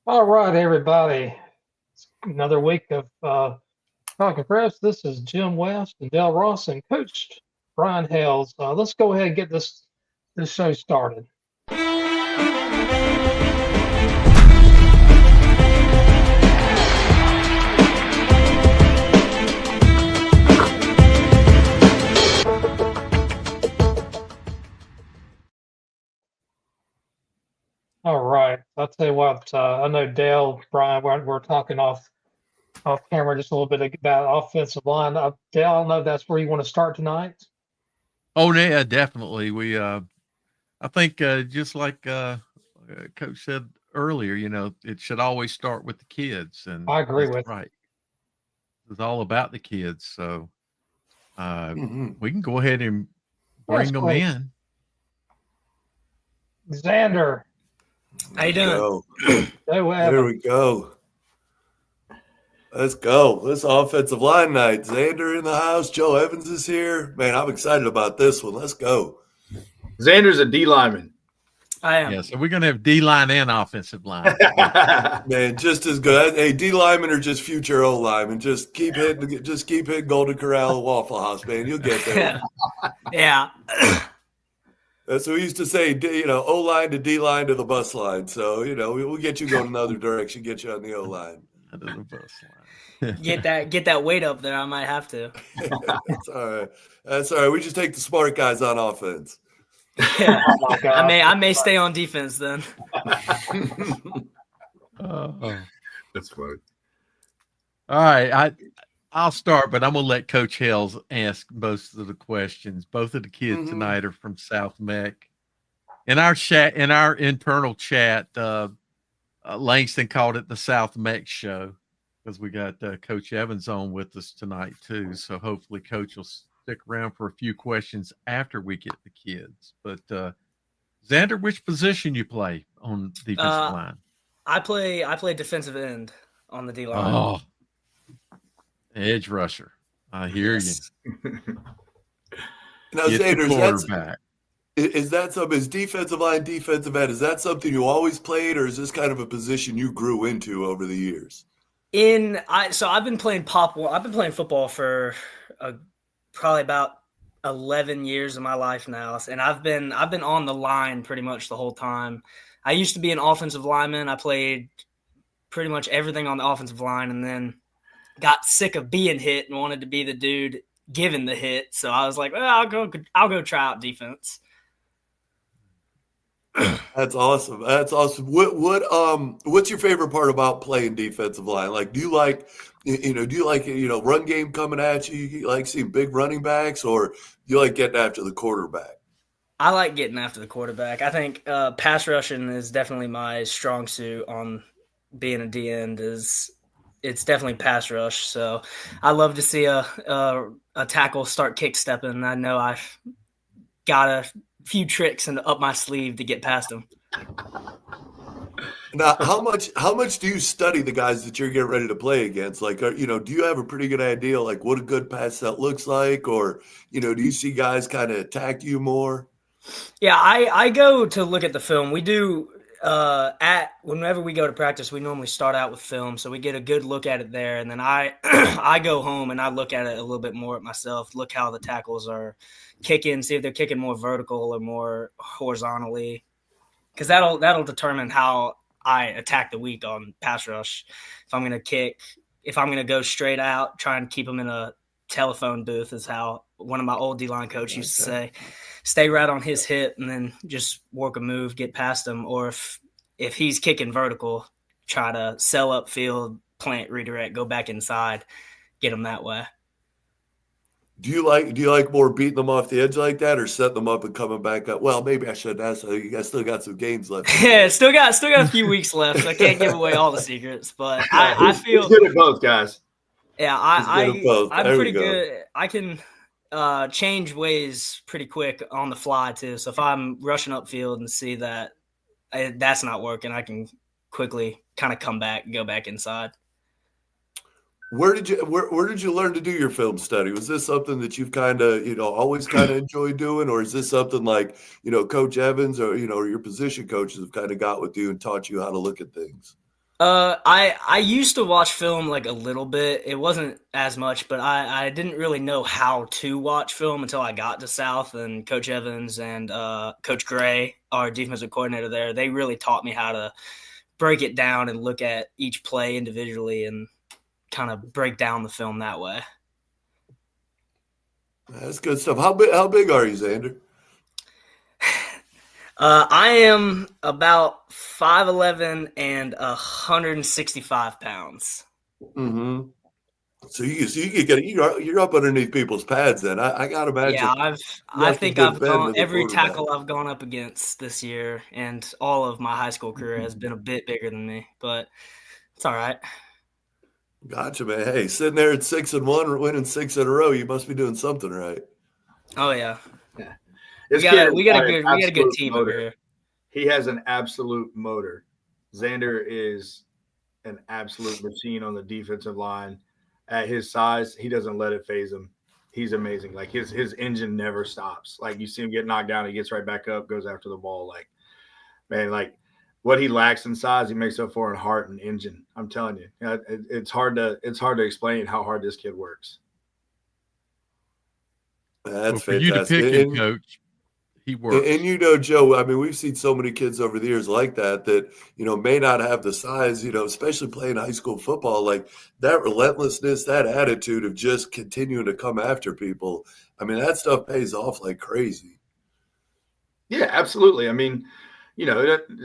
All right, everybody. It's another week of Talking Press. This is Jim West and Dale Ross and Coach Brian Hales. Let's go ahead and get this show started. All right. I'll tell you what. I know Dale, Brian, we're talking off camera just a little bit about offensive line. Dale, I don't know if that's where you want to start tonight. Oh yeah, definitely. I think just like Coach said earlier, it should always start with the kids, and I agree that's with right. It's all about the kids, so we can go ahead and Yes, bring them please. in. Xander. How you doing? There we go. Let's go. This offensive line night. Xander in the house. Joe Evans is here. Man, I'm excited about this one. Let's go. Xander's a D lineman. I am. Yeah, so we're going to have D line and offensive line. Man, just as good. Hey, D linemen are just future O linemen. Just keep hitting Golden Corral and Waffle House, man. You'll get there. Yeah. That's what we used to say, O line to D line to the bus line. So, we'll get you going another direction, get you on the O line. To the bus line. Get that weight up there. I might have to. That's all right. That's all right. We just take the smart guys on offense. Yeah. Oh, I may stay on defense then. That's funny. All right, I'll start, but I'm gonna let Coach Hales ask most of the questions. Both of the kids tonight are from South Mech. In our internal chat, Langston called it the South Mech Show because we got Coach Evans on with us tonight too. So hopefully Coach will stick around for a few questions after we get the kids. But Xander, which position you play on defensive line? I play defensive end on the D line. Oh, edge rusher. I hear you. Now, Xander, is that something? Is defensive line, defensive end? Is that something you always played, or is this kind of a position you grew into over the years? I've been playing I've been playing football for probably about 11 years of my life now, and I've been on the line pretty much the whole time. I used to be an offensive lineman. I played pretty much everything on the offensive line, and then got sick of being hit and wanted to be the dude giving the hit. So I was like, well, I'll go try out defense. That's awesome. That's awesome. What's your favorite part about playing defensive line? Like, do you like run game coming at you? You like seeing big running backs, or do you like getting after the quarterback? I like getting after the quarterback. I think pass rushing is definitely my strong suit on being a D end. It's definitely pass rush. So I love to see a tackle start kick stepping. I know I've got a few tricks up my sleeve to get past them. Now, how much do you study the guys that you're getting ready to play against? Like, do you have a pretty good idea like what a good pass set looks like, or do you see guys kind of attack you more? Yeah, I go to look at the film. We do whenever we go to practice, we normally start out with film, so we get a good look at it there, and then I I go home and I look at it a little bit more at myself, look how the tackles are kicking, see if they're kicking more vertical or more horizontally, because that'll determine how I attack the week on pass rush. If I'm gonna go straight out, try and keep them in a telephone booth, is how one of my old D-line coaches used to say. Stay right on his hip and then just work a move, get past him. Or if he's kicking vertical, try to sell up field, plant, redirect, go back inside, get him that way. Do you like more beating them off the edge like that, or setting them up and coming back up? Well, maybe I shouldn't ask. You guys still got some games left. Yeah, still got a few weeks left. So I can't give away all the secrets, but I feel he's good at both, guys. Yeah, I'm pretty good. I can change ways pretty quick on the fly too. So if I'm rushing upfield and see that that's not working, I can quickly kind of come back and go back inside. Where did you learn to do your film study? Was this something that you've kind of, always kind of enjoyed doing, or is this something like, Coach Evans or your position coaches have kind of got with you and taught you how to look at things? I used to watch film like a little bit. It wasn't as much, but I didn't really know how to watch film until I got to South, and Coach Evans and Coach Gray, our defensive coordinator there, they really taught me how to break it down and look at each play individually and kind of break down the film that way. That's good stuff. How big are you, Xander? I am about 5'11" and 165 pounds. Mm-hmm. So you could get you're up underneath people's pads then. I gotta imagine. Yeah, I think I've gone every tackle I've gone up against this year, and all of my high school career has been a bit bigger than me, but it's all right. Gotcha, man. Hey, sitting there at 6-1, winning 6 in a row, you must be doing something right. Oh yeah. We got a good team motor. over here. He has an absolute motor. Xander is an absolute machine on the defensive line. At his size, he doesn't let it phase him. He's amazing. Like his engine never stops. Like you see him get knocked down, he gets right back up, goes after the ball. Like, man, like what he lacks in size, he makes up for in heart and engine. I'm telling you, it's hard to explain how hard this kid works. That's for you to fantastic. pick him, Coach. He works. And Joe, I mean, we've seen so many kids over the years like that, may not have the size, especially playing high school football, like that relentlessness, that attitude of just continuing to come after people. I mean, that stuff pays off like crazy. Yeah, absolutely. I mean,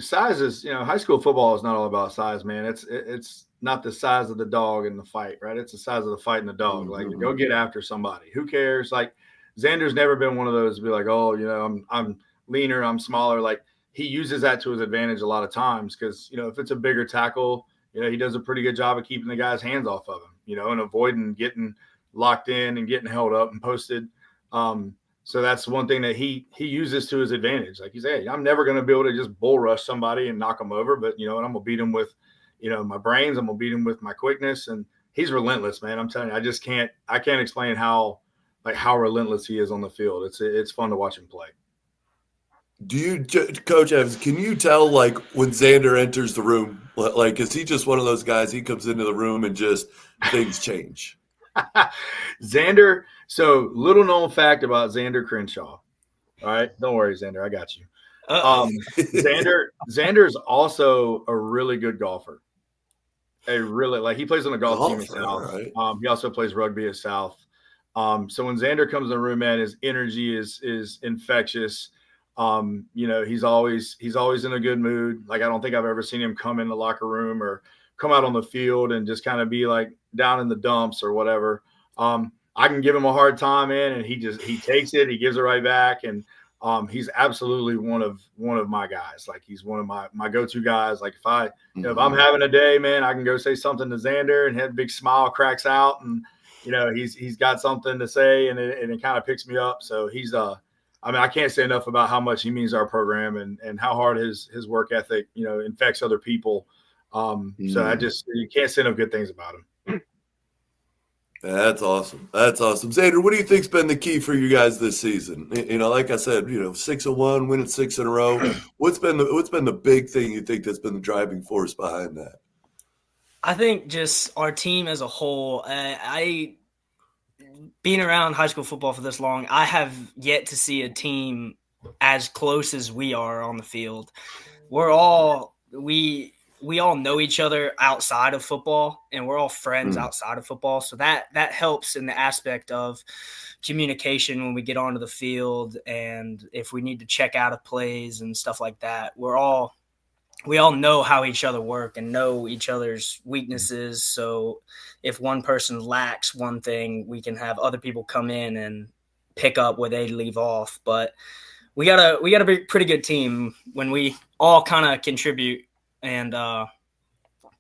size is, high school football is not all about size, man. It's not the size of the dog in the fight, right? It's the size of the fight in the dog. Mm-hmm. Like, go get after somebody. Who cares? Like, Xander's never been one of those to be like, oh, I'm leaner, I'm smaller. Like he uses that to his advantage a lot of times because, if it's a bigger tackle, he does a pretty good job of keeping the guy's hands off of him, and avoiding getting locked in and getting held up and posted. So that's one thing that he uses to his advantage. Like he's, hey, I'm never going to be able to just bull rush somebody and knock them over, but and I'm going to beat him with, my brains. I'm going to beat him with my quickness. And he's relentless, man. I'm telling you, I can't explain how relentless he is on the field. It's fun to watch him play. Do you, Coach Evans, can you tell like when Xander enters the room, like, is he just one of those guys, he comes into the room and just things change? Xander, so little known fact about Xander Crenshaw. All right. Don't worry, Xander. I got you. Xander's also a really good golfer. He plays on the golf team at South. Right. He also plays rugby at South. So when Xander comes in the room, man, his energy is infectious. He's always in a good mood. Like I don't think I've ever seen him come in the locker room or come out on the field and just kind of be like down in the dumps or whatever. I can give him a hard time, man, and he takes it, he gives it right back, and he's absolutely one of my guys. Like he's one of my go-to guys. Like if I'm having a day, man, I can go say something to Xander and his big smile cracks out and he's got something to say and it kind of picks me up. So he's I can't say enough about how much he means to our program and how hard his work ethic, infects other people. So you can't say enough good things about him. That's awesome. Xander, what do you think's been the key for you guys this season? Like I said, 6-1, winning 6 in a row. What's been the big thing you think that's been the driving force behind that? I think just our team as a whole. Being around high school football for this long, I have yet to see a team as close as we are on the field. We all know each other outside of football, and we're all friends outside of football. So that helps in the aspect of communication when we get onto the field, and if we need to check out of plays and stuff like that. We all know how each other work and know each other's weaknesses. So if one person lacks one thing, we can have other people come in and pick up where they leave off. But we got a pretty good team when we all kind of contribute and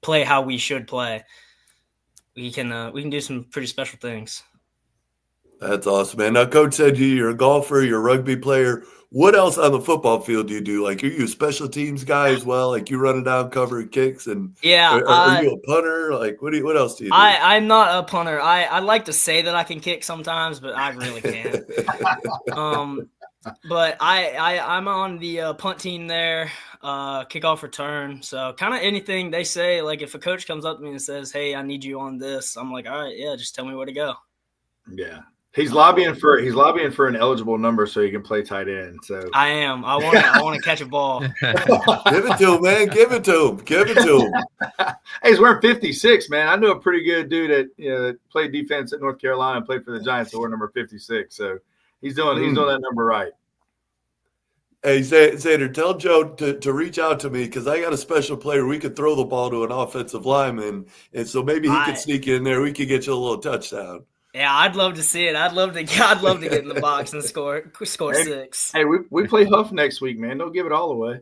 play how we should play. We can do some pretty special things. That's awesome, man. Now, Coach said you're a golfer, you're a rugby player. What else on the football field do you do? Like, are you a special teams guy as well? Like, you running down covering kicks and are you a punter? Like, what else do you do? I'm not a punter. I like to say that I can kick sometimes, but I really can't. But I'm on the punt team there, kickoff return. So kind of anything they say, like if a coach comes up to me and says, "Hey, I need you on this," I'm like, "All right, yeah, just tell me where to go." Yeah. He's lobbying for an eligible number so he can play tight end. So I am. I want to catch a ball. Give it to him, man. Give it to him. Give it to him. Hey, he's wearing 56, man. I knew a pretty good dude that played defense at North Carolina and played for the Giants that wore number 56. So he's doing that number right. Hey, Xander, tell Joe to reach out to me because I got a special player. We could throw the ball to an offensive lineman, and so maybe he could sneak in there. We could get you a little touchdown. Yeah, I'd love to see it. I'd love to get in the box and score 6. Hey, we play Huff next week, man. Don't give it all away.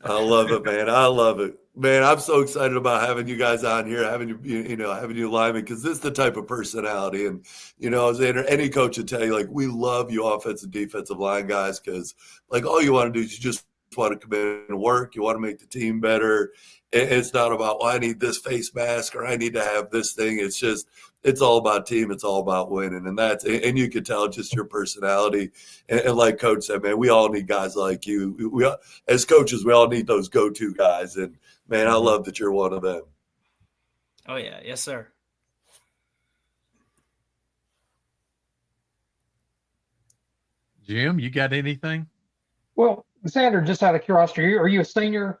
I love it, man. I love it, man. I'm so excited about having you guys on here, having you linemen, because this is the type of personality. And Xander, any coach would tell you, like, we love you offensive, defensive line guys, because like all you want to do is you just want to come in and work. You want to make the team better. It's not about, I need this face mask or I need to have this thing. It's all about team. It's all about winning. And you can tell just your personality. And like Coach said, man, we all need guys like you. We as coaches, we all need those go-to guys. And man, I love that you're one of them. Oh yeah. Yes, sir. Jim, you got anything? Well, Xander, just out of curiosity, are you a senior?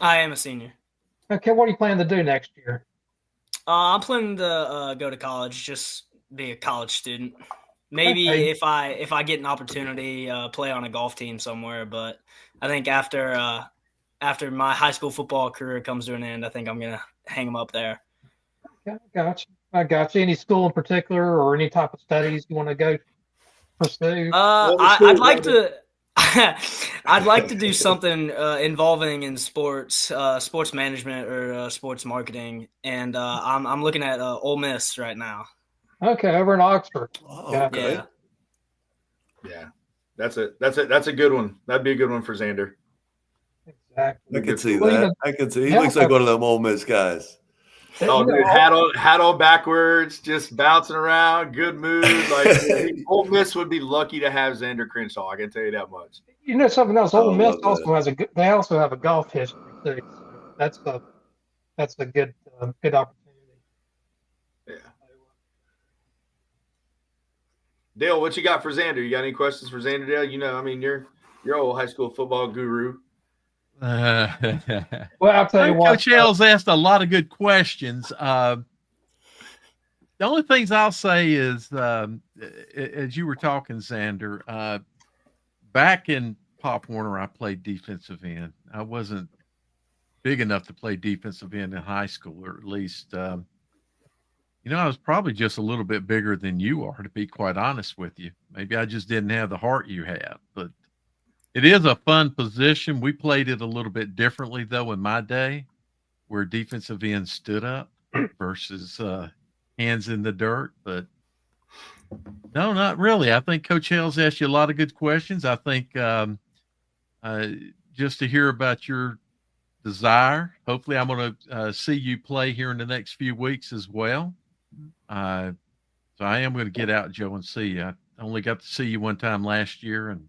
I am a senior. Okay, what are you planning to do next year? I'm planning to go to college, just be a college student. Maybe if I get an opportunity, play on a golf team somewhere. But I think after my high school football career comes to an end, I think I'm gonna hang them up there. Yeah, I got you. Any school in particular, or any type of studies you want to go pursue? I'd like to. I'd like to do something involving in sports management or sports marketing, and I'm looking at Ole Miss right now. Okay, over in Oxford. Oh, okay. Yeah, that's a good one. That'd be a good one for Xander. Exactly. I can see that. I can see. He looks like one of them Ole Miss guys. Oh, dude, hat on backwards, just bouncing around, good mood. Like Ole Miss would be lucky to have Xander Crenshaw. I can tell you that much. You know something else? Ole Miss also has they also have a golf history too. So that's a good opportunity. Yeah. Dale, what you got for Xander? You got any questions for Xander, Dale? You're old high school football guru. Well, I'll tell you what. Coach Hales asked a lot of good questions. The only things I'll say is, as you were talking, Xander, back in Pop Warner, I played defensive end. I wasn't big enough to play defensive end in high school, or at least, I was probably just a little bit bigger than you are, to be quite honest with you. Maybe I just didn't have the heart you have, but it is a fun position. We played it a little bit differently, though, in my day, where defensive end stood up versus hands in the dirt. But no, not really. I think Coach Hales asked you a lot of good questions. I think just to hear about your desire, hopefully I'm going to see you play here in the next few weeks as well. So I am going to get out, Joe, and see you. I only got to see you one time last year, and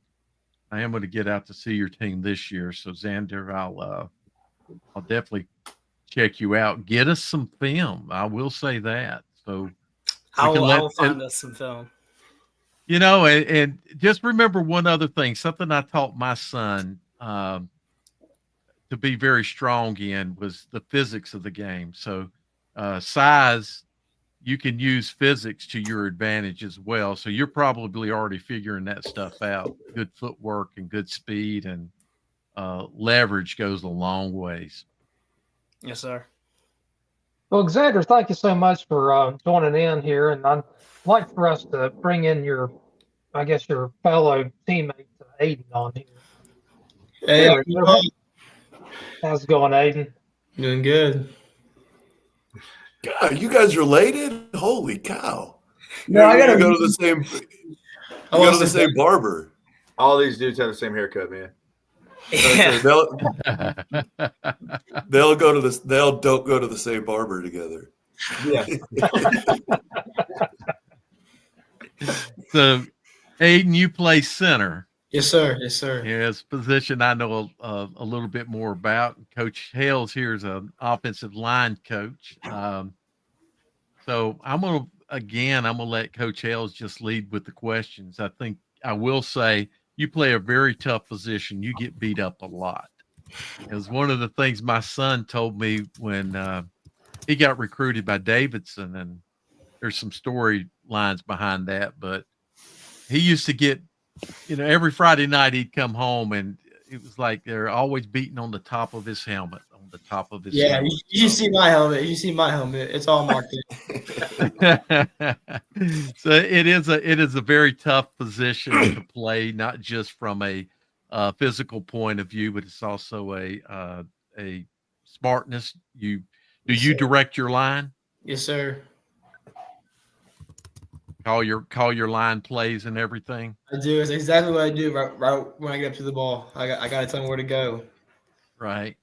I am going to get out to see your team this year. So Xander, I'll definitely check you out. Get us some film. I will say that. So I will find us some film. And just remember one other thing, something I taught my son to be very strong in was the physics of the game. So size, you can use physics to your advantage as well. So you're probably already figuring that stuff out. Good footwork and good speed and leverage goes a long ways. Yes, sir. Well, Xander, thank you so much for joining in here. And I'd like for us to bring in your fellow teammate, Aiden, on here. Hey, how's it going, Aiden? Doing good. God, you guys related? Holy cow! No, I gotta go to the same. Go to the same barber. All these dudes have the same haircut, man. Yeah. They'll go to this. Don't go to the same barber together. Yeah. So, Aiden, you play center. Yes, sir. Yes, sir. Yeah, it's a position I know a little bit more about. Coach Hales here is an offensive line coach. So I'm gonna let Coach Hales just lead with the questions. I think I will say you play a very tough position. You get beat up a lot. It was one of the things my son told me when he got recruited by Davidson, and there's some storylines behind that. But he used to get, every Friday night he'd come home and it was like they're always beating on the top of his helmet, on the top of his helmet. You see my helmet. You see my helmet. It's all marked in. So it is a very tough position to play, not just from a physical point of view, but it's also a smartness. Do you direct your line? Yes, sir. Call your line plays and everything. I do. It's exactly what I do right when I get up to the ball. I got to tell them where to go. Right.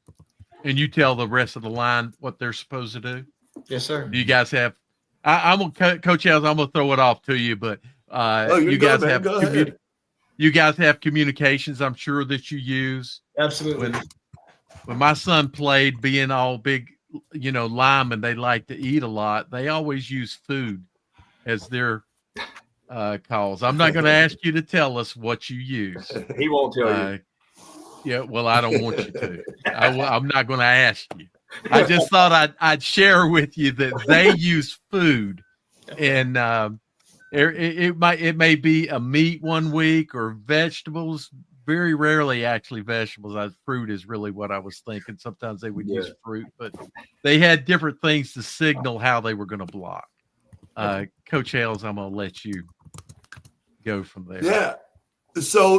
And you tell the rest of the line what they're supposed to do? Yes, sir. Do you guys have I'm gonna Coach Hales, I'm gonna throw it off to you, but you guys have communications, I'm sure, that you use. Absolutely. When my son played, being all big, linemen, they like to eat a lot. They always use food as their calls. I'm not going to ask you to tell us what you use. He won't tell you. Yeah, well, I don't want you to. I'm not going to ask you. I just thought I'd share with you that they use food, and it may be a meat one week or vegetables. Very rarely, actually, vegetables. Fruit is really what I was thinking. Sometimes they would use fruit, but they had different things to signal how they were going to block. Coach Hales, I'm going to let you go from there. Yeah. So,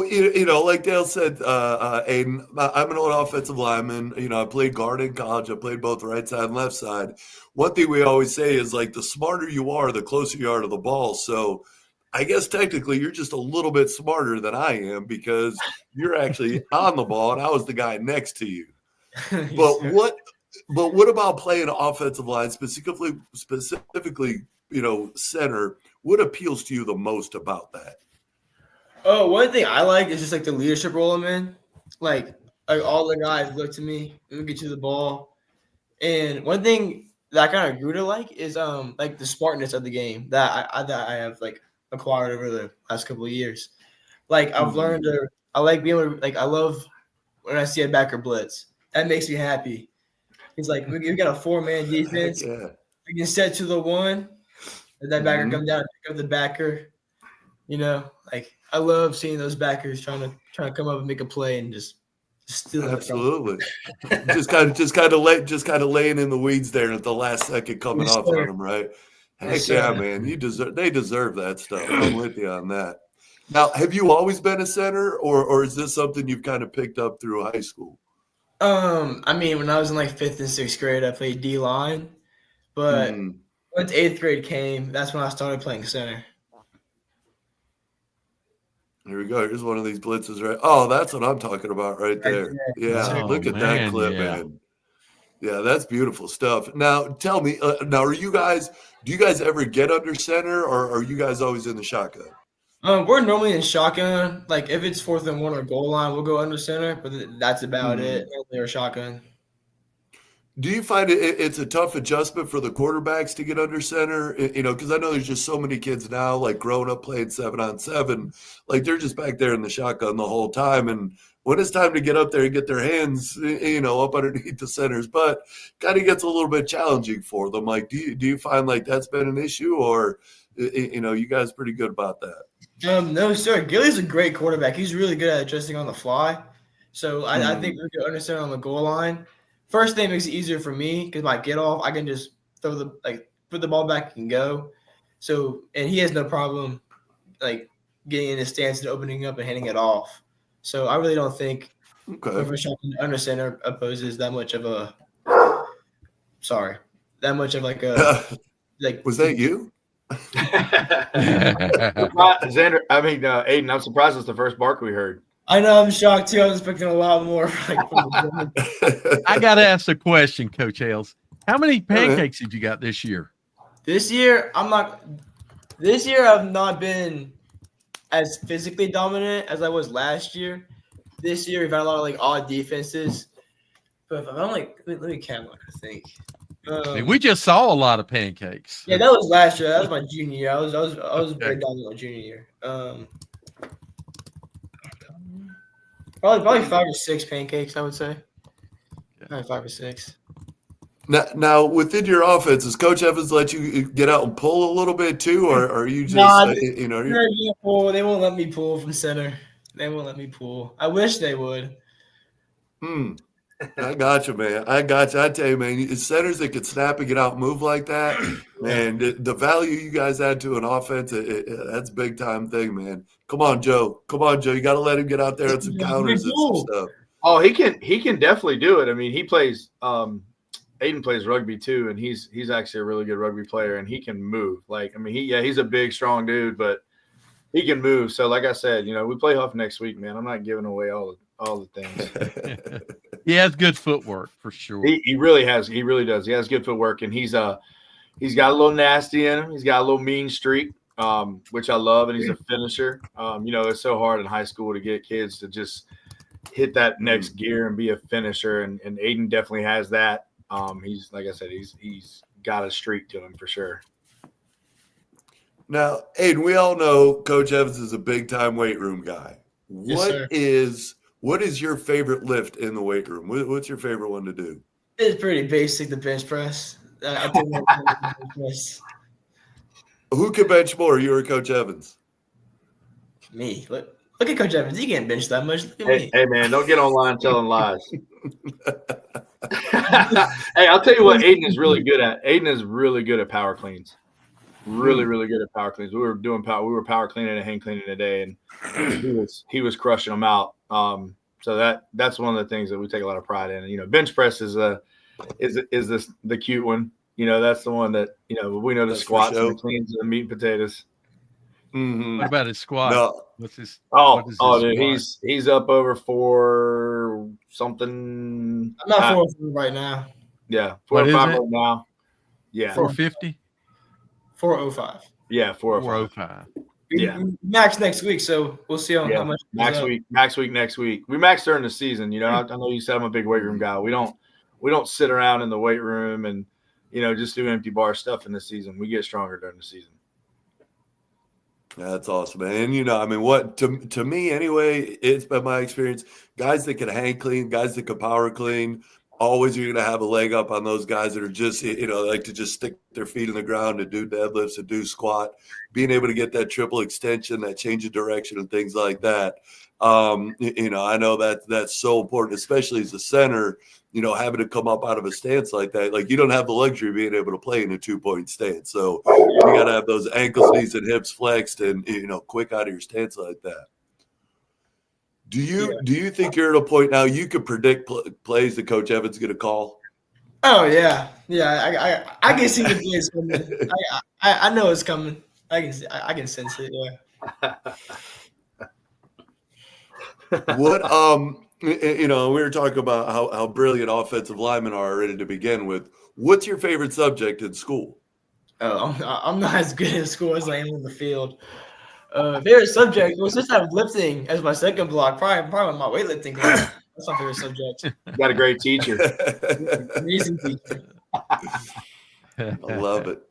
like Dale said, Aiden, I'm an old offensive lineman. I played guard in college. I played both right side and left side. One thing we always say is, like, the smarter you are, the closer you are to the ball. So I guess technically you're just a little bit smarter than I am because you're actually on the ball and I was the guy next to you. But what about playing offensive line, specifically, center? What appeals to you the most about that? Oh, one thing I like is just like the leadership role I'm in. Like all the guys look to me, let me get you the ball. And one thing that I kind of grew to like is like the smartness of the game that I have like acquired over the last couple of years. Like I've learned I like being able to, like, I love when I see a backer blitz. That makes me happy. It's like we got a 4-man defense. We can set to the one, and that backer come down and pick up the backer. Like I love seeing those backers trying to come up and make a play and just steal it. Absolutely. just kind of laying in the weeds there at the last second coming off on them, right? Heck yeah, man. They deserve that stuff. I'm with you on that. Now, have you always been a center, or is this something you've kind of picked up through high school? I mean, when I was in like 5th and 6th grade, I played D-line, but once 8th grade came, that's when I started playing center. Here we go. Here's one of these blitzes, right? Oh, that's what I'm talking about right there. Yeah, look at that clip, man. Yeah, that's beautiful stuff. Now, tell me, do you guys ever get under center, or are you guys always in the shotgun? We're normally in shotgun. Like if it's 4th and 1 or goal line, we'll go under center, but that's about it. Or shotgun. Do you find it's a tough adjustment for the quarterbacks to get under center? Because I know there's just so many kids now, like growing up playing 7-on-7, like they're just back there in the shotgun the whole time. And when it's time to get up there and get their hands, up underneath the center's butt, kind of gets a little bit challenging for them. Like, do you find like that's been an issue, or you guys pretty good about that? No, sir. Gilly's a great quarterback. He's really good at adjusting on the fly. So I think we can understand on the goal line. First thing makes it easier for me because my get off, I can just put the ball back and go. So, and he has no problem like getting in his stance and opening up and handing it off. So I really don't think under center opposes that much of a like. Was that you? Xander, Aiden, I'm surprised it's the first bark we heard. I know, I'm shocked too. I was expecting a lot more. I got to ask a question, Coach Hales. How many pancakes have you got this year? This year, I'm not This year I've not been as physically dominant as I was last year. This year we've had a lot of like odd defenses. But if I'm like, let me count. I think. I mean, we just saw a lot of pancakes. Yeah, that was last year. That was my junior year. I was Okay. way down in my junior year. Probably 5 or 6 pancakes, I would say. Probably 5 or 6. Now, within your offense, does Coach Evans let you get out and pull a little bit too, or are you just Nah, you know? They won't let me pull from center. They won't let me pull. I wish they would. I got you, man. I got you. I tell you, man, centers that can snap and get out and move like that, man, the value you guys add to an offense, that's a big time thing, man. Come on, Joe. You got to let him get out there on some counters and some stuff. Oh, he can definitely do it. I mean, he plays Aiden plays rugby too, and he's actually a really good rugby player, and he can move. Like, I mean, he's a big, strong dude, but he can move. So, like I said, we play Huff next week, man. I'm not giving away all the things. He has good footwork for sure. He really has. He really does. He has good footwork, and he's got a little nasty in him. He's got a little mean streak, which I love, and he's a finisher. It's so hard in high school to get kids to just hit that next gear and be a finisher, and Aiden definitely has that. He's, like I said, he's got a streak to him for sure. Now, Aiden, we all know Coach Evans is a big time weight room guy. Yes, What is your favorite lift in the weight room? What's your favorite one to do? It's pretty basic, the bench press. I think the bench press. Who can bench more, you or Coach Evans? Me. Look at Coach Evans. He can't bench that much. Look at me. Hey, man, don't get online telling lies. Hey, I'll tell you what Aiden is really good at. Aiden is really good at power cleans. Really, really good at power cleans. We were power cleaning and hand cleaning today, and he was crushing them out. So that's one of the things that we take a lot of pride in. Bench press is the cute one. That's the one that we know the squats and the cleans and the meat and potatoes. Mm-hmm. What about his squat? No. What's his? Dude, he's up over 4 something. I'm not 4 right now. Yeah, 4 or 5 right now. Yeah, 450. 405. Yeah, 405. Yeah, max next week, so we'll see how much. Max week next week. We max during the season. I know you said I'm a big weight room guy. We don't sit around in the weight room and just do empty bar stuff in the season. We get stronger during the season. That's awesome, man. And what to me anyway, it's been my experience. Guys that can hang clean, guys that can power clean, always you're going to have a leg up on those guys that are just, like to just stick their feet in the ground and do deadlifts and do squat, being able to get that triple extension, that change of direction and things like that. I know that's so important, especially as a center, having to come up out of a stance like that. Like, you don't have the luxury of being able to play in a 2-point stance. So you got to have those ankles, knees, and hips flexed and, quick out of your stance like that. Do you think you're at a point now you could predict plays that Coach Evans is going to call? Oh yeah. I can see the plays coming. I know it's coming. I can sense it. Yeah. What we were talking about how brilliant offensive linemen are already to begin with. What's your favorite subject in school? Oh, I'm not as good at school as I am in the field. Favorite subject? Well, since I have lifting as my second block, probably my weightlifting class. That's my favorite subject. You got a great teacher. Amazing teacher. I love it.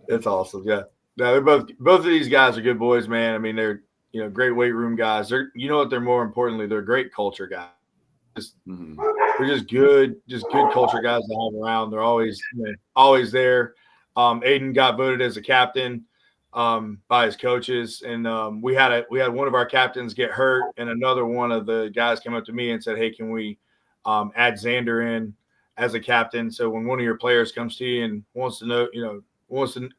It's awesome. Yeah. No, they're both of these guys are good boys, man. I mean, they're great weight room guys. They're more importantly, they're great culture guys. They're just good culture guys to have around. They're always there. Aiden got voted as a captain by his coaches, and we had one of our captains get hurt, and another one of the guys came up to me and said, "Hey, can we add Xander in as a captain? So when one of your players comes to you and wants to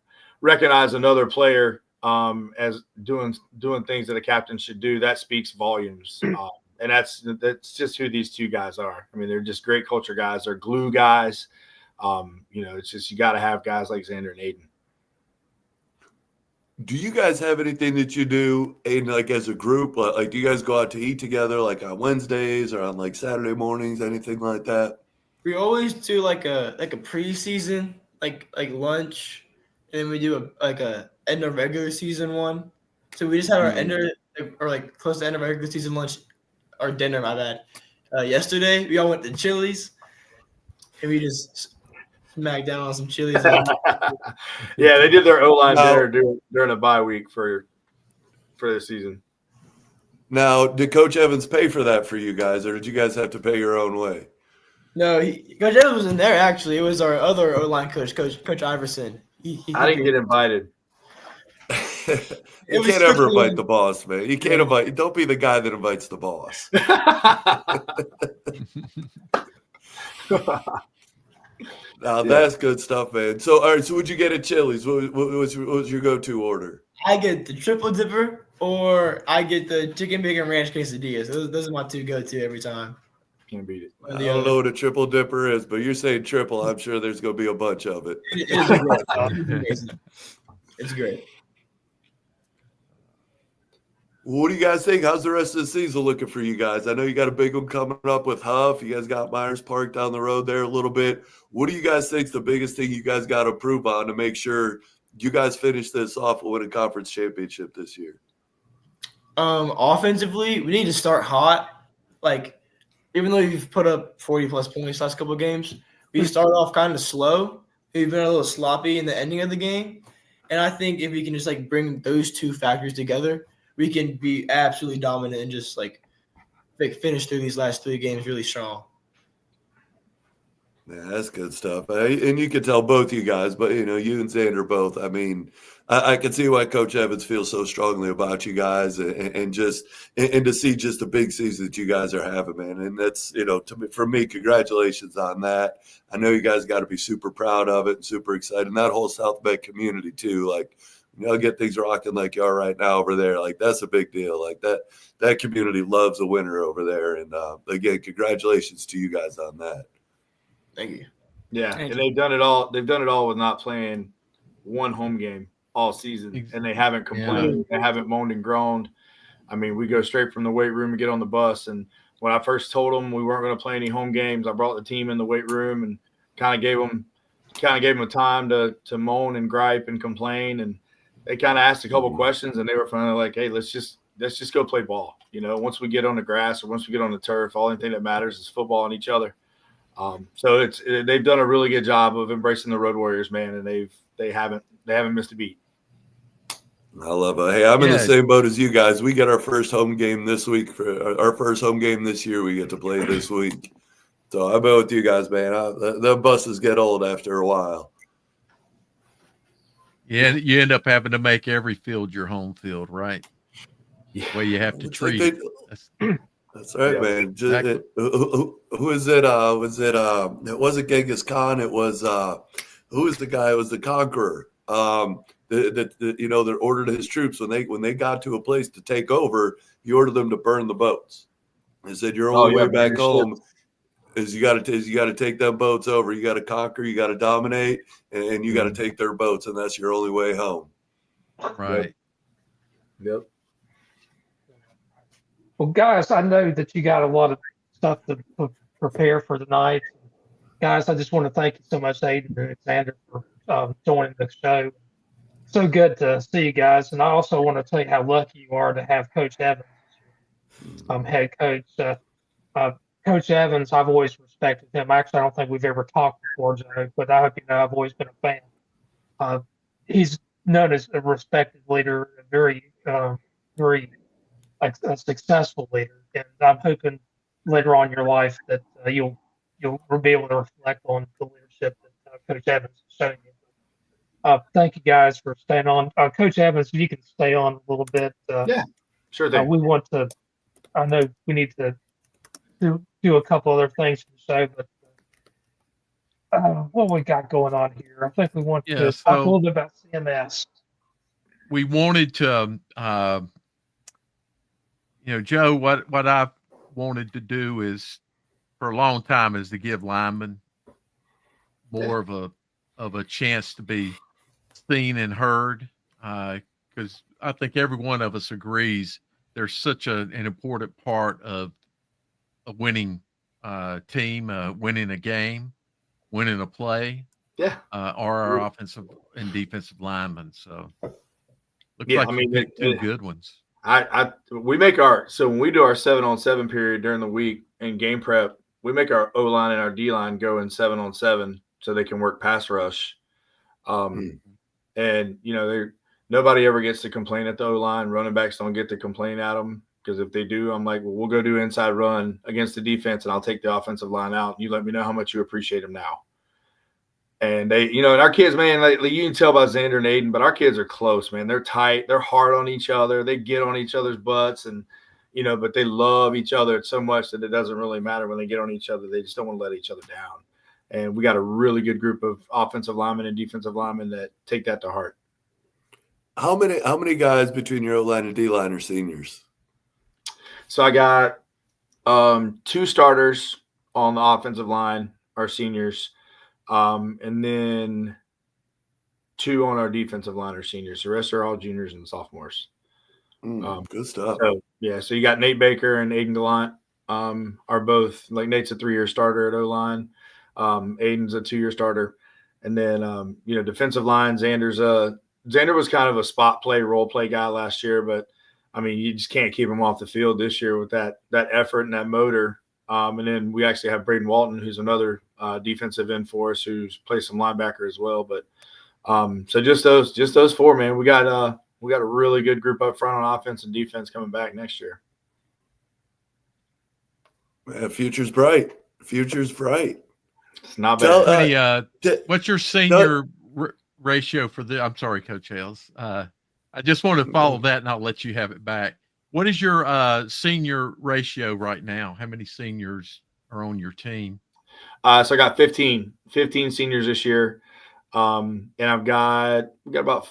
recognize another player as doing things that a captain should do, that speaks volumes." And that's just who these two guys are. I mean, they're just great culture guys. They're glue guys. It's just you got to have guys like Xander and Aiden. Do you guys have anything that you do, Aiden, like as a group? Like, do you guys go out to eat together, like on Wednesdays or on like Saturday mornings, anything like that? We always do like a preseason, like lunch, and then we do a end of regular season one. So we just had our close to end of regular season lunch or dinner. My bad. Yesterday we all went to Chili's, and we just smacked down on some Chili's. Yeah, they did their O-line dinner during a bye week for the season. Now, did Coach Evans pay for that for you guys, or did you guys have to pay your own way? No, Coach Evans wasn't there. Actually, it was our other O-line coach, Coach Iverson. I didn't get invited. You can't ever invite the boss, man. You can't invite. Don't be the guy that invites the boss. Now that's good stuff, man. So, all right. So, what'd you get at Chili's? What was your go-to order? I get the triple dipper, or I get the chicken bacon ranch quesadillas. Those are my two go-to every time. Can't beat it. I don't know what a triple dipper is, but you're saying triple. I'm sure there's going to be a bunch of it. It's great. What do you guys think? How's the rest of the season looking for you guys? I know you got a big one coming up with Huff. You guys got Myers Park down the road there a little bit. What do you guys think is the biggest thing you guys got to improve on to make sure you guys finish this off with a conference championship this year? Offensively, we need to start hot. Like, even though you've put up 40-plus points last couple of games, we started off kind of slow. We've been a little sloppy in the ending of the game. And I think if we can just, bring those two factors together, we can be absolutely dominant and just, finish through these last 3 games really strong. Yeah, that's good stuff. And you can tell both you guys, but, you and Xander both. I mean, I can see why Coach Evans feels so strongly about you guys and to see just the big season that you guys are having, man. And that's, for me, congratulations on that. I know you guys got to be super proud of it and super excited. And that whole South Bend community, too, get things rocking like you are right now over there. That's a big deal. That community loves a winner over there. And, again, congratulations to you guys on that. Thank you. Yeah, and they've done it all. They've done it all with not playing one home game all season, and they haven't complained. Yeah. They haven't moaned and groaned. I mean, we go straight from the weight room and get on the bus. And when I first told them we weren't going to play any home games, I brought the team in the weight room and kind of gave them a time to moan and gripe and complain. And they kind of asked a couple questions, and they were finally like, "Hey, let's just go play ball." Once we get on the grass or once we get on the turf, all anything that matters is football and each other. So they've done a really good job of embracing the Road Warriors, man, and they haven't missed a beat. I love it. Hey, I'm in the same boat as you guys. We get our first home game this week. For our first home game this year, we get to play this week. So I'm with you guys, man. The buses get old after a while. Yeah, you end up having to make every field your home field, right? Yeah. Well, you have to treat. That's right, man. Exactly. Who is it? It wasn't Genghis Khan. It was who was the guy? It was the Conqueror. That ordered his troops when they got to a place to take over. He ordered them to burn the boats. He said, "Your only way back home is you got to take them boats over. You got to conquer. You got to dominate, and you got to take their boats, and that's your only way home." Right. Yep. Well, guys, I know that you got a lot of stuff to prepare for tonight. Guys, I just want to thank you so much, Aiden and Xander, for joining the show. So good to see you guys. And I also want to tell you how lucky you are to have Coach Evans, head coach. Coach Evans, I've always respected him. Actually, I don't think we've ever talked before, Joe, but I hope you know I've always been a fan. He's known as a respected leader, a very a successful leader, and I'm hoping later on in your life that you'll be able to reflect on the leadership that Coach Evans has shown you. Thank you guys for staying on. Coach Evans, if you can stay on a little bit. Yeah, sure thing. We want to. I know we need to do a couple other things for the show, but what we got going on here? I think we want to talk a little bit about CMS. We wanted to. Joe, what I've wanted to do is, for a long time, is to give linemen more of a chance to be seen and heard, because I think every one of us agrees there's such an important part of a winning team, winning a game, winning a play, Yeah. Are our offensive and defensive linemen. So looks Yeah, like I you mean, picked two good ones. We make so when we do our 7-on-7 period during the week and game prep, we make our O line and our D line go in 7-on-7 so they can work pass rush. And nobody ever gets to complain at the O line. Running backs don't get to complain at them, because if they do, I'm like, well, we'll go do inside run against the defense, and I'll take the offensive line out. And you let me know how much you appreciate them now. And they, and our kids, man, like you can tell by Xander and Aiden, but our kids are close, man. They're tight. They're hard on each other. They get on each other's butts, and but they love each other so much that it doesn't really matter when they get on each other. They just don't want to let each other down. And we got a really good group of offensive linemen and defensive linemen that take that to heart. How many guys between your O-line and D-line are seniors? So I got 2 starters on the offensive line are seniors. And then 2 on our defensive line are seniors. The rest are all juniors and sophomores. Good stuff. So you got Nate Baker and Aiden Gallant are both, like, Nate's a 3-year starter at O-line. Aiden's a 2-year starter. And then, defensive line, Xander was kind of a spot play, role play guy last year, but I mean, you just can't keep him off the field this year with that effort and that motor. And then we actually have Braden Walton, who's another defensive end for us, who's plays some linebacker as well. But so just those 4, man. We got a really good group up front on offense and defense coming back next year. Man, future's bright. Future's bright. It's not bad. What's your senior ratio for the? I'm sorry, Coach Hales. I just want to follow that, and I'll let you have it back. What is your senior ratio right now? How many seniors are on your team? So I got 15 seniors this year. And we got about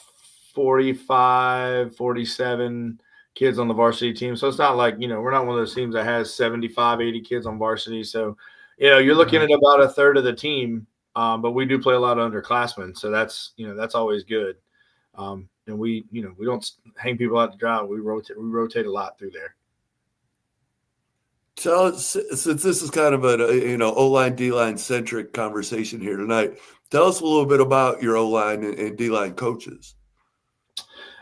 45, 47 kids on the varsity team. So it's not like, we're not one of those teams that has 75, 80 kids on varsity. So, you're looking at about a third of the team. But we do play a lot of underclassmen. So that's always good. And we don't hang people out to dry. We rotate a lot through there. So since this is kind of an O-line, D-line centric conversation here tonight, tell us a little bit about your O-line and D-line coaches.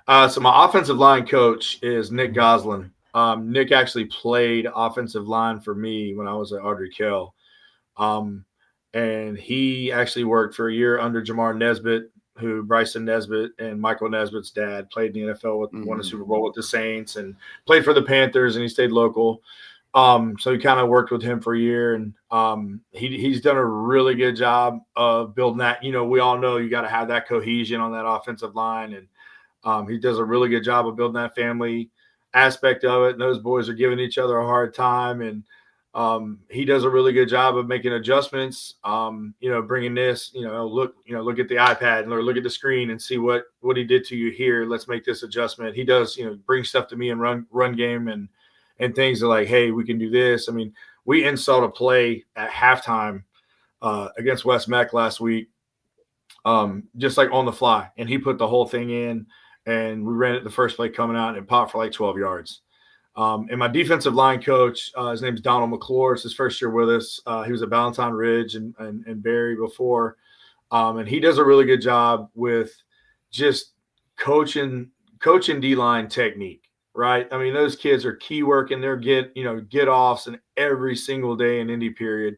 So my offensive line coach is Nick Goslin. Nick actually played offensive line for me when I was at Audrey Kell. And he actually worked for a year under Jamar Nesbitt, who Bryson Nesbitt and Michael Nesbitt's dad played in the NFL, won a Super Bowl with the Saints, and played for the Panthers, and he stayed local. So he kind of worked with him for a year, and he's done a really good job of building that. We all know you got to have that cohesion on that offensive line, and he does a really good job of building that family aspect of it. And those boys are giving each other a hard time, and he does a really good job of making adjustments. Bringing this, look at the iPad or look at the screen and see what he did to you here. Let's make this adjustment. He does, bring stuff to me in run game and things are like, hey, we can do this. I mean, we installed a play at halftime against West Meck last week, just like on the fly, and he put the whole thing in, and we ran it the first play coming out, and it popped for like 12 yards. And my defensive line coach, his name is Donald McClure. It's his first year with us. He was at Valentine Ridge and Barry before. And he does a really good job with just coaching D-line technique, right? I mean, those kids are key working their get offs, and every single day in Indy period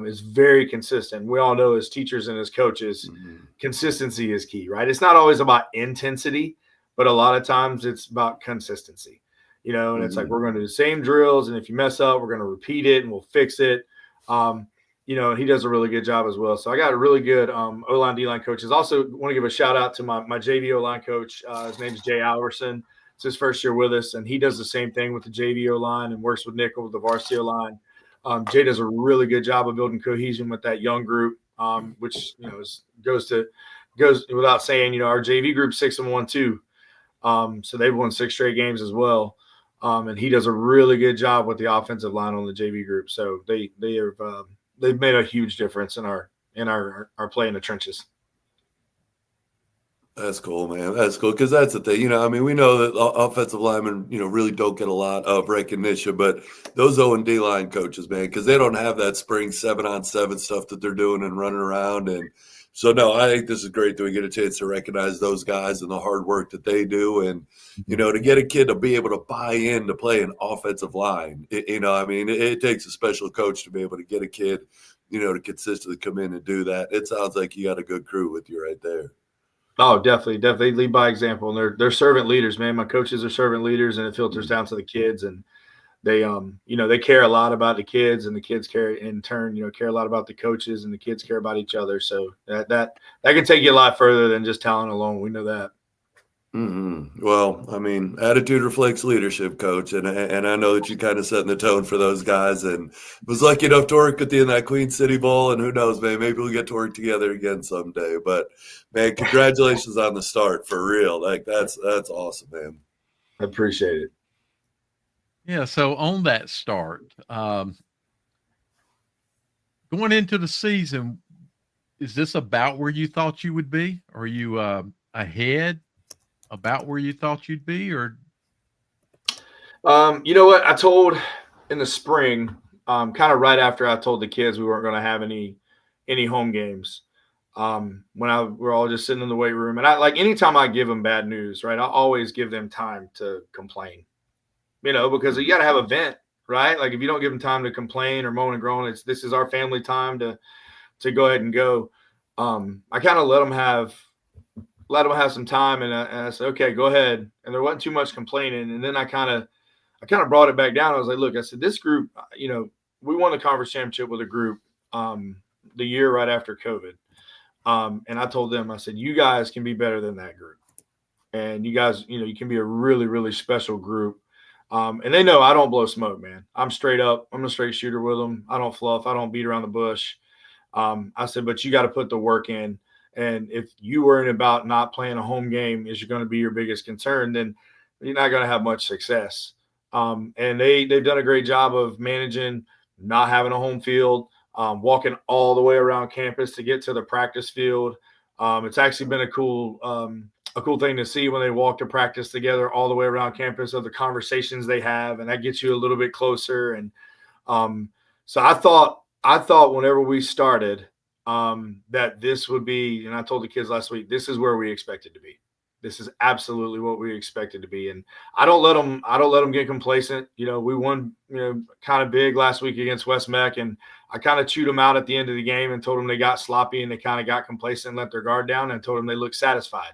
is very consistent. We all know as teachers and as coaches, consistency is key, right? It's not always about intensity, but a lot of times it's about consistency. And it's like, we're going to do the same drills, and if you mess up, we're going to repeat it and we'll fix it. And he does a really good job as well. So I got a really good O-line, D-line coaches. Also want to give a shout out to my JV O-line coach. His name is Jay Alverson. It's his first year with us, and he does the same thing with the JV O-line and works with Nick with the varsity O-line. Jay does a really good job of building cohesion with that young group, which, goes without saying, our JV group 6-1 too. So they've won 6 straight games as well. And he does a really good job with the offensive line on the JV group. So they've made a huge difference in our play in the trenches. That's cool, man. That's cool, because that's the thing. We know that offensive linemen, really don't get a lot of recognition, but those O and D line coaches, man, because they don't have that spring 7-on-7 stuff that they're doing and running around and So no, I think this is great that we get a chance to recognize those guys and the hard work that they do. And, to get a kid to be able to buy in to play an offensive line, it takes a special coach to be able to get a kid, to consistently come in and do that. It sounds like you got a good crew with you right there. Oh, definitely lead by example. And they're servant leaders, man. My coaches are servant leaders, and it filters down to the kids. And they, they care a lot about the kids, and the kids care in turn, care a lot about the coaches, and the kids care about each other. So that can take you a lot further than just talent alone. We know that. Mm-hmm. Well, attitude reflects leadership, Coach, and I know that you kind of setting the tone for those guys, and was lucky enough to work with you in that Queen City Bowl, and who knows, man, maybe we'll get to work together again someday. But man, congratulations on the start, for real. Like that's awesome, man. I appreciate it. Yeah. So on that start, going into the season, is this about where you thought you would be? Are you ahead? About where you thought you'd be, or you know what I told in the spring, kind of right after I told the kids we weren't going to have any home games, when we're all just sitting in the weight room, and I like anytime I give them bad news, right, I always give them time to complain, because you got to have a vent, right? Like if you don't give them time to complain or moan and groan, this is our family time to go ahead and go. I kind of let them have some time, and I said, okay, go ahead. And there wasn't too much complaining. And then I kind of brought it back down. I was like, look, I said, this group, we won the conference championship with a group the year right after COVID. And I told them, I said, you guys can be better than that group. And you guys, you can be a really, really special group. And they know I don't blow smoke, man. I'm straight up. I'm a straight shooter with them. I don't fluff. I don't beat around the bush. I said, but you got to put the work in. And if you worrying about not playing a home game is going to be your biggest concern, then you're not going to have much success. And they've done a great job of managing not having a home field, walking all the way around campus to get to the practice field. It's actually been a cool thing to see when they walk to practice together all the way around campus, of the conversations they have, and that gets you a little bit closer. And so I thought whenever we started, that this would be, and I told the kids last week, this is where we expected to be. This is absolutely what we expected to be. And I don't let them get complacent. We won, kind of big last week against West Mech, and I kind of chewed them out at the end of the game and told them they got sloppy and they kind of got complacent and let their guard down, and told them they looked satisfied.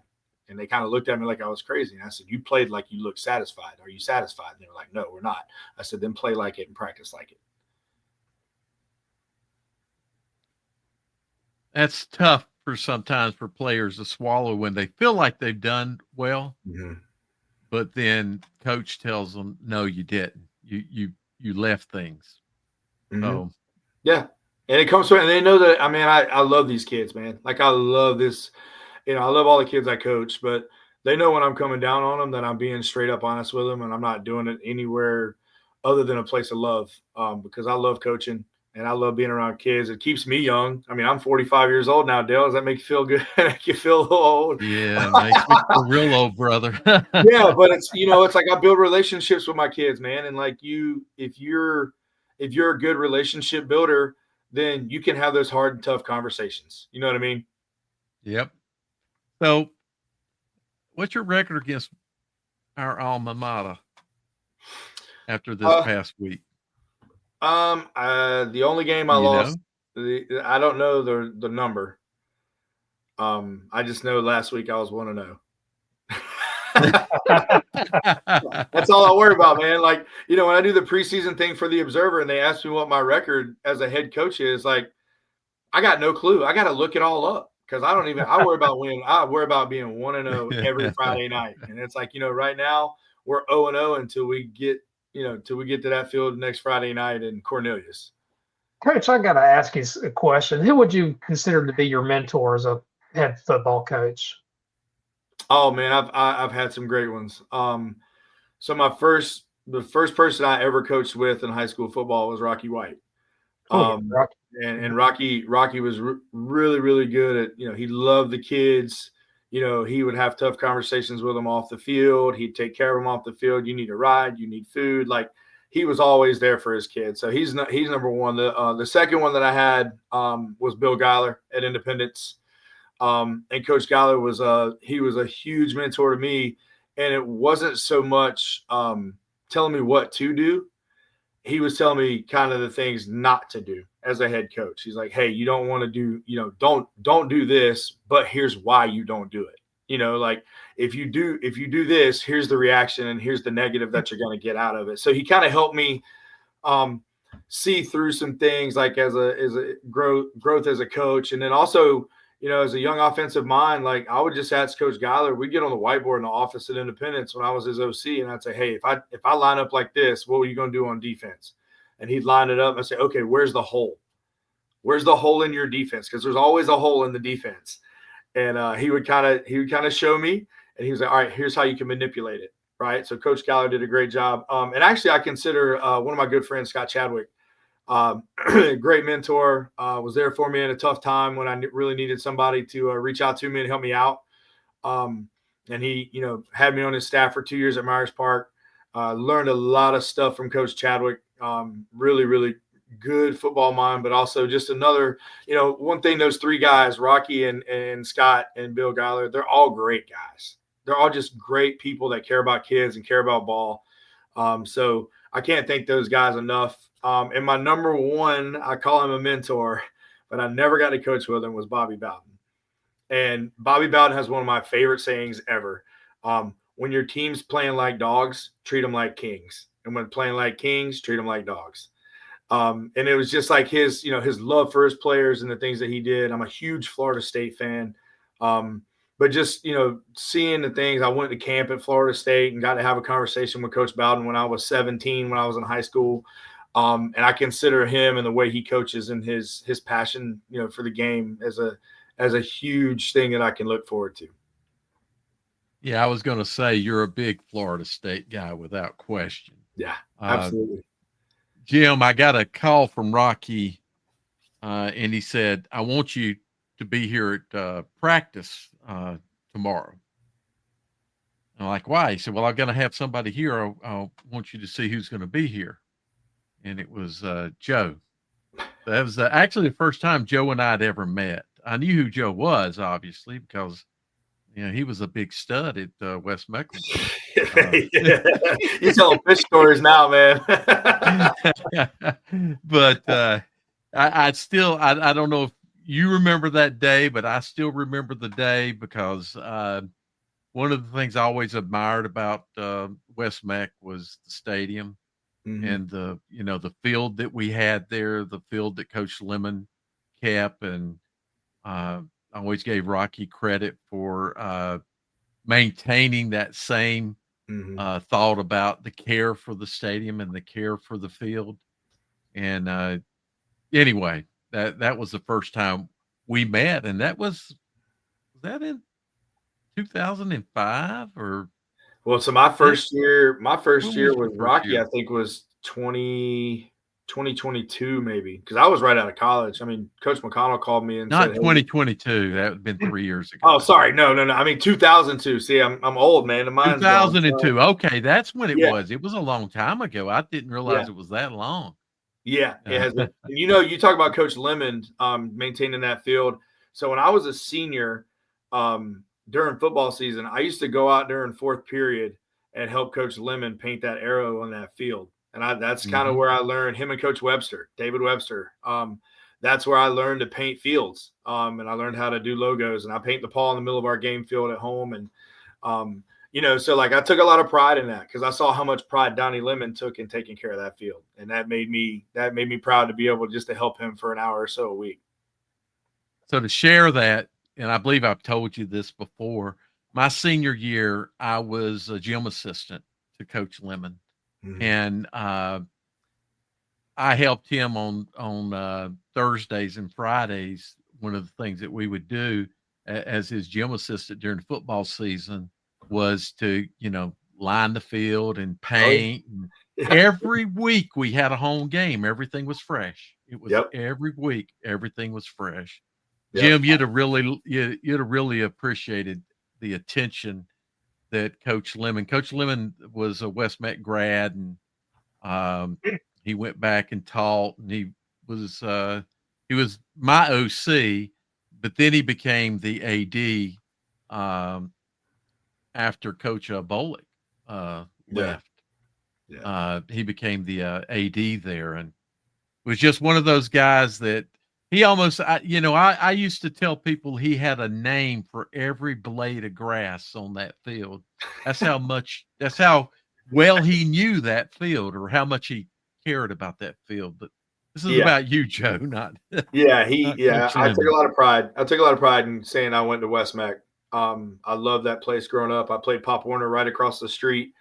And they kind of looked at me like I was crazy. And I said, you played like you looked satisfied. Are you satisfied? And they were like, no, we're not. I said, then play like it and practice like it. that's tough sometimes for players to swallow when they feel like they've done well, but then coach tells them, no, you didn't. You left things. So yeah. And it comes from, and they know that, I love these kids, man. Like I love this, I love all the kids I coach, but they know when I'm coming down on them that I'm being straight up honest with them, and I'm not doing it anywhere other than a place of love, because I love coaching. And I love being around kids. It keeps me young. I'm 45 years old now, Dale. Does that make you feel good? Make you feel a little old? Yeah, it makes me feel real old, brother. Yeah, but it's it's like I build relationships with my kids, man. And like if you're a good relationship builder, then you can have those hard and tough conversations. You know what I mean? Yep. So, what's your record against our alma mater after this past week? The only game I lost, I don't know the number. I just know last week I was 1-0. That's all I worry about, man. Like, when I do the preseason thing for the Observer and they ask me what my record as a head coach is, like, I got no clue. I got to look it all up, because I worry about winning. I worry about being 1-0 every Friday night. And it's like, right now we're 0-0 until we get to that field next Friday night in Cornelius. Coach, I got to ask you a question. Who would you consider to be your mentor as a head football coach? Oh man, I've had some great ones. So the first person I ever coached with in high school football was Rocky White. Rocky. And Rocky was really, really good at, he loved the kids. He would have tough conversations with them off the field. He'd take care of them off the field. You need a ride, you need food. Like, he was always there for his kids. So he's number one. The second one that I had was Bill Geiler at Independence. And Coach Gallagher was a huge mentor to me. And it wasn't so much telling me what to do. He was telling me kind of the things not to do as a head coach. He's like, hey, you don't want to do, don't do this, but here's why you don't do it. Like if you do this, here's the reaction and here's the negative that you're going to get out of it. So he kind of helped me see through some things, like as a growth as a coach. And then also, as a young offensive mind, like I would just ask Coach Geiler, we'd get on the whiteboard in the office at Independence when I was his OC, and I'd say, hey, if I line up like this, what were you going to do on defense? And he'd line it up and I'd say, okay, where's the hole? Where's the hole in your defense? Because there's always a hole in the defense. And he would kind of show me, and he was like, all right, here's how you can manipulate it. Right. So Coach Gallagher did a great job. And actually, I consider one of my good friends, Scott Chadwick, great mentor, was there for me in a tough time when I really needed somebody to reach out to me and help me out. And he, had me on his staff for 2 years at Myers Park. Learned a lot of stuff from Coach Chadwick. Really, really good football mind, but also just another, one thing, those three guys, Rocky and Scott and Bill Geiler, they're all great guys. They're all just great people that care about kids and care about ball. So I can't thank those guys enough. And my number one, I call him a mentor, but I never got to coach with him, was Bobby Bowden. And Bobby Bowden has one of my favorite sayings ever. When your team's playing like dogs, treat them like kings. And when playing like kings, treat them like dogs. And it was just like his love for his players and the things that he did. I'm a huge Florida State fan. But just, seeing the things, I went to camp at Florida State and got to have a conversation with Coach Bowden when I was 17, when I was in high school. And I consider him and the way he coaches and his passion, for the game as a huge thing that I can look forward to. Yeah, I was going to say you're a big Florida State guy without question. Yeah, absolutely. Jim, I got a call from Rocky, and he said, I want you to be here at practice tomorrow. I'm like, why? He said, well, I'm going to have somebody here. I want you to see who's going to be here. And it was Joe. That was actually the first time Joe and I had ever met. I knew who Joe was, obviously, because he was a big stud at West Mecklenburg. You're telling fish stories now, man. But I don't know if you remember that day, but I still remember the day because one of the things I always admired about West Meck was the stadium. Mm-hmm. And the field that we had there, the field that Coach Lemon kept, and I always gave Rocky credit for maintaining that same thought about the care for the stadium and the care for the field. And anyway, that was the first time we met, and was that in 2005 or? Well, so my first year with Rocky, I think was 2022 maybe, because I was right out of college. I mean, Coach McConnell called me and not said, 2022. That would have been 3 years ago. Oh, sorry. No. I mean, 2002. See, I'm old, man. 2002. Okay, that's when it was. It was a long time ago. I didn't realize it was that long. Yeah, it has been. You talk about Coach Lemon maintaining that field. So when I was a senior, during football season, I used to go out during fourth period and help Coach Lemon paint that arrow on that field. And that's kind of where I learned, him and Coach Webster, David Webster. That's where I learned to paint fields. And I learned how to do logos, and I paint the paw in the middle of our game field at home. And, so like I took a lot of pride in that because I saw how much pride Donnie Lemon took in taking care of that field. And that made me proud to be able just to help him for an hour or so a week. So to share that, and I believe I've told you this before, my senior year, I was a gym assistant to Coach Lemon. Mm-hmm. And I helped him on Thursdays and Fridays. One of the things that we would do as his gym assistant during football season was to, line the field and paint. And every week we had a home game. Everything was fresh. It was every week. Everything was fresh. Jim, you'd have really appreciated the attention that Coach Lemon was a West Met grad, and he went back and taught, and he was my OC, but then he became the AD after Coach Bolick left. Yeah. He became the AD there, and was just one of those guys that he almost, I used to tell people he had a name for every blade of grass on that field. That's how well he knew that field, or how much he cared about that field. But this is about you, Joe, not not I Coach take a lot of pride. I take a lot of pride in saying I went to West Meck. I love that place growing up. I played Pop Warner right across the street.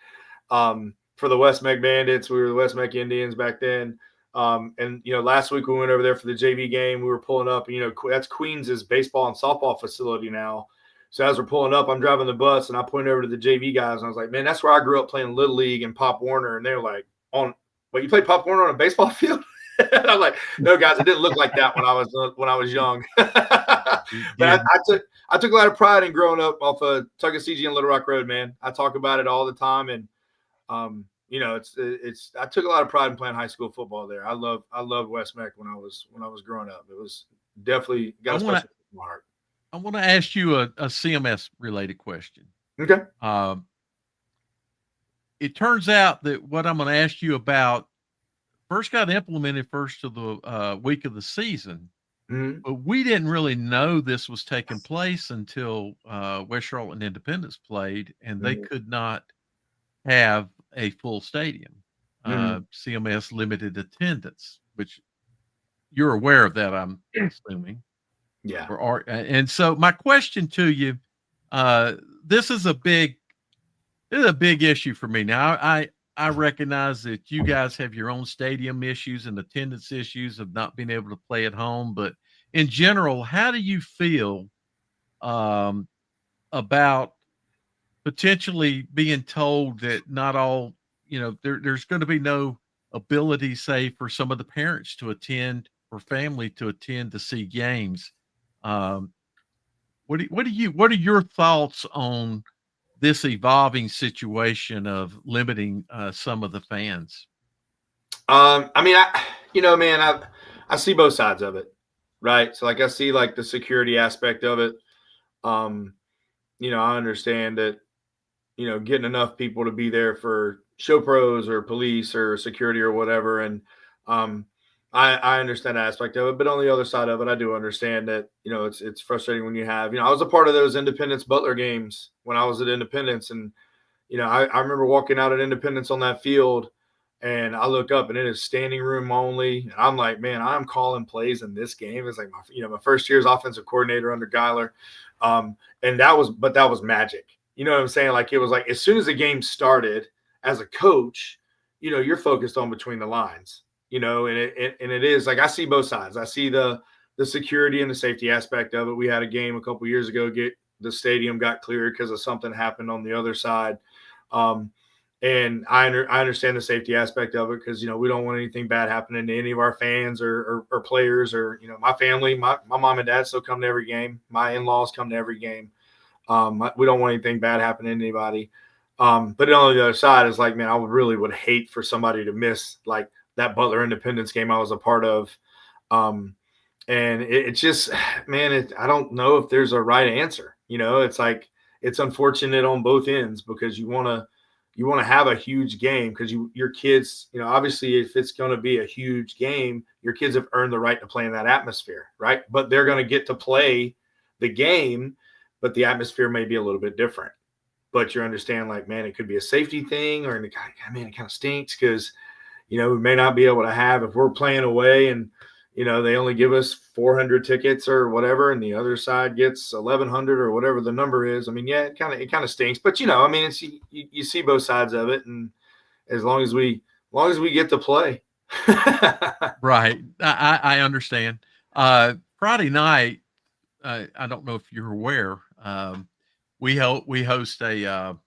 For the West Meck Bandits, we were the West Meck Indians back then. And last week we went over there for the JV game. We were pulling up. That's Queens's baseball and softball facility now. So as we're pulling up, I'm driving the bus and I point over to the JV guys and I was like, "Man, that's where I grew up playing Little League and Pop Warner." And they're like, "Wait, you played Pop Warner on a baseball field?" And I'm like, "No, guys, it didn't look like that when I was young." But I took a lot of pride in growing up off of Tuckasegee and Little Rock Road, man. I talk about it all the time, and I took a lot of pride in playing high school football there. I loved West Meck when I was growing up. It was definitely got a special place in my heart. I want to ask you a CMS related question. Okay. It turns out that what I'm going to ask you about first got implemented first of the week of the season, but we didn't really know this was taking place until West Charlotte and Independence played, and they could not have a full stadium. CMS limited attendance, which you're aware of that, I'm assuming. Yeah. And so my question to you, this is a big issue for me. Now, I recognize that you guys have your own stadium issues and attendance issues of not being able to play at home, but in general, how do you feel about potentially being told that not all, there's going to be no ability, say, for some of the parents to attend or family to attend to see games? What are your thoughts on this evolving situation of limiting some of the fans? I see both sides of it, right? So like I see like the security aspect of it. I understand that, getting enough people to be there for show pros or police or security or whatever. And I understand that aspect of it, but on the other side of it, I do understand that, it's frustrating when you have, I was a part of those Independence Butler games when I was at Independence. And, I remember walking out at Independence on that field and I look up and it is standing room only. And I'm like, man, I'm calling plays in this game. It's like my first year as offensive coordinator under Geiler. And that was magic. You know what I'm saying? Like, it was like, as soon as the game started as a coach, you're focused on between the lines, and it is like, I see both sides. I see the security and the safety aspect of it. We had a game a couple years ago, the stadium got cleared because of something happened on the other side. And I understand the safety aspect of it because, we don't want anything bad happening to any of our fans or players or, my family. My mom and dad still come to every game. My in-laws come to every game. We don't want anything bad happening to anybody. But on the other side is like, man, I would hate for somebody to miss like that Butler Independence game I was a part of. And it's just, man, I don't know if there's a right answer. It's like, it's unfortunate on both ends because you want to have a huge game because your kids, obviously if it's going to be a huge game, your kids have earned the right to play in that atmosphere, right? But they're going to get to play the game, but the atmosphere may be a little bit different. But you understand, like, man, it could be a safety thing, or it kind of stinks because, we may not be able to have, if we're playing away and, they only give us 400 tickets or whatever, and the other side gets 1,100 or whatever the number is. I mean, yeah, it kind of stinks, but it's you see both sides of it, and as long as we get to play, right? I understand. Friday night, I don't know if you're aware, we host a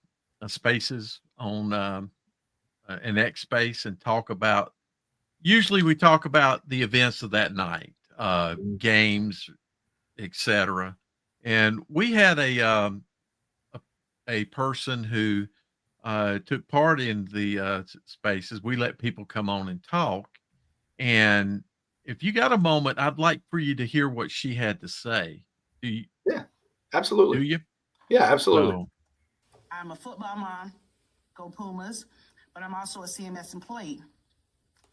Spaces on an X Space and talk about. Usually we talk about the events of that night, games, etc. And we had a person who took part in the spaces. We let people come on and talk. And if you got a moment, I'd like for you to hear what she had to say. Yeah, absolutely. Do you? Yeah, absolutely. Oh. I'm a football mom, go Pumas, but I'm also a CMS employee.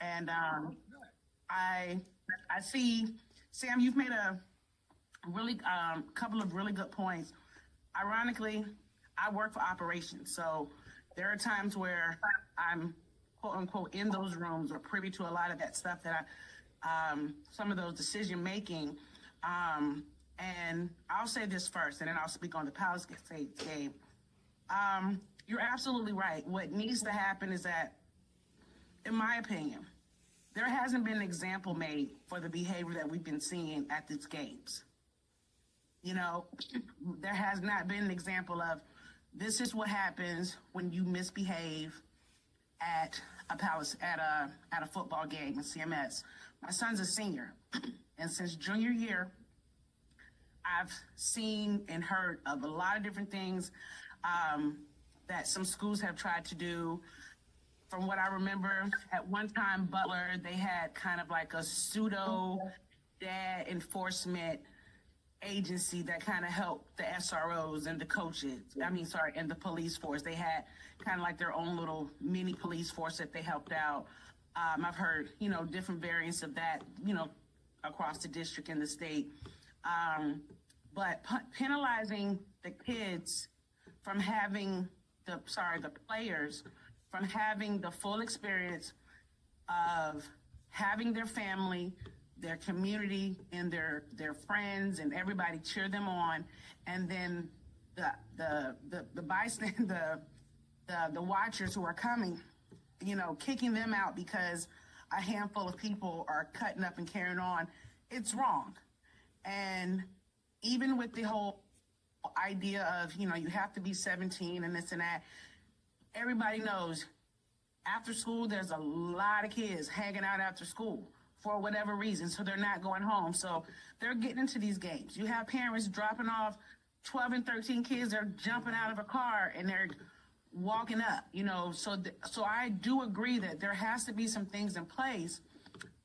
And I see, Sam, you've made a really couple of really good points. Ironically, I work for operations, so there are times where I'm quote unquote in those rooms or privy to a lot of that stuff that some of those decision making. And I'll say this first, and then I'll speak on the Palisades game. You're absolutely right. What needs to happen is that, in my opinion, there hasn't been an example made for the behavior that we've been seeing at these games. You know, there has not been an example of this is what happens when you misbehave at a football game in CMS. My son's a senior, and since junior year, I've seen and heard of a lot of different things that some schools have tried to do. From what I remember, at one time, Butler, they had kind of like a pseudo dad enforcement agency that kind of helped the SROs and the coaches. And the police force. They had kind of like their own little mini police force that they helped out. I've heard, different variants of that, across the district and the state. But penalizing the kids from having the players from having the full experience of having their family, their community, and their friends and everybody cheer them on, and then the bystander, the watchers who are coming, kicking them out because a handful of people are cutting up and carrying on. It's wrong. And even with the whole idea of, you have to be 17 and this and that, everybody knows after school, there's a lot of kids hanging out after school for whatever reason, so they're not going home. So they're getting into these games. You have parents dropping off 12 and 13 kids, they're jumping out of a car and they're walking up, so I do agree that there has to be some things in place,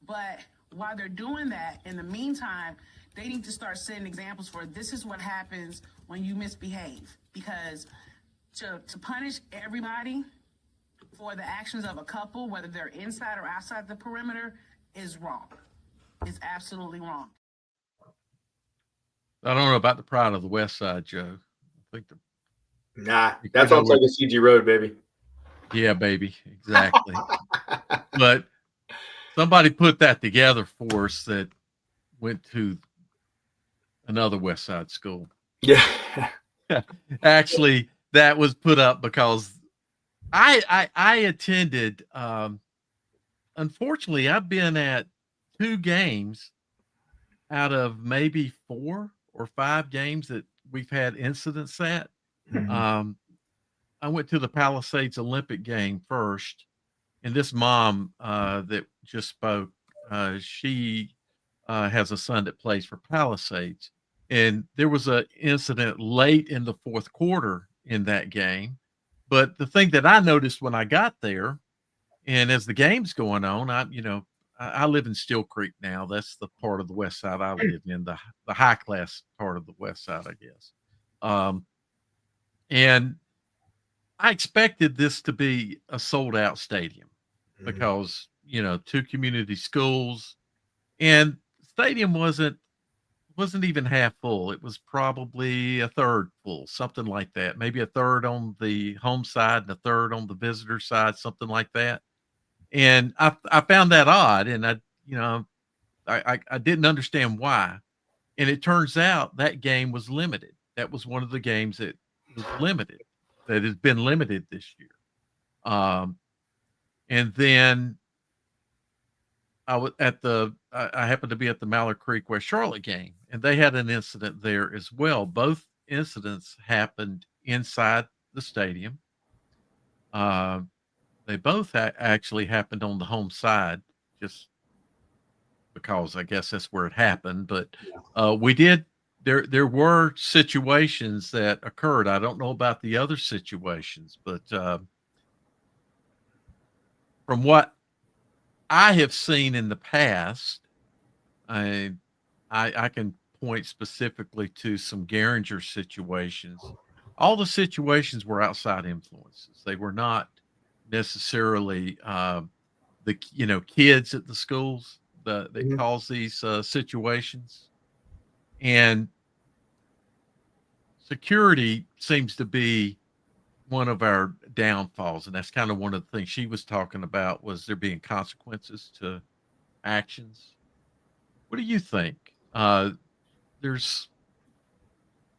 but while they're doing that, in the meantime, they need to start setting examples for this is what happens when you misbehave, because to punish everybody for the actions of a couple, whether they're inside or outside the perimeter, is wrong. It's absolutely wrong. I don't know about the pride of the West Side, Joe. I think that sounds like a CG Road, baby. Yeah, baby, exactly. But somebody put that together for us that went to another West Side school. Yeah. Actually, that was put up because I attended. Unfortunately, I've been at 2 games out of maybe 4 or 5 games that we've had incidents at. Mm-hmm. I went to the Palisades Olympic game first, and this mom that just spoke, she has a son that plays for Palisades. And there was an incident late in the 4th quarter in that game. But the thing that I noticed when I got there, and as the game's going on, I live in Steel Creek now. That's the part of the West Side I live in, the high class part of the West Side, I guess. And I expected this to be a sold out stadium because, 2 community schools, and the stadium wasn't even half full. It was probably a third full, something like that. Maybe a third on the home side and a third on the visitor side, something like that. And I found that odd, and I didn't understand why. And it turns out that game was limited. That was one of the games that was limited, that has been limited this year. And then I happened to be at the Mallard Creek West Charlotte game, and they had an incident there as well. Both incidents happened inside the stadium. They both actually happened on the home side, just because I guess that's where it happened. But we did. There were situations that occurred. I don't know about the other situations, but from what I have seen in the past, I can point specifically to some Gehringer situations. All the situations were outside influences. They were not necessarily the kids at the schools that cause these situations. And security seems to be one of our downfalls, and that's kind of one of the things she was talking about, was there being consequences to actions. What do you think? There's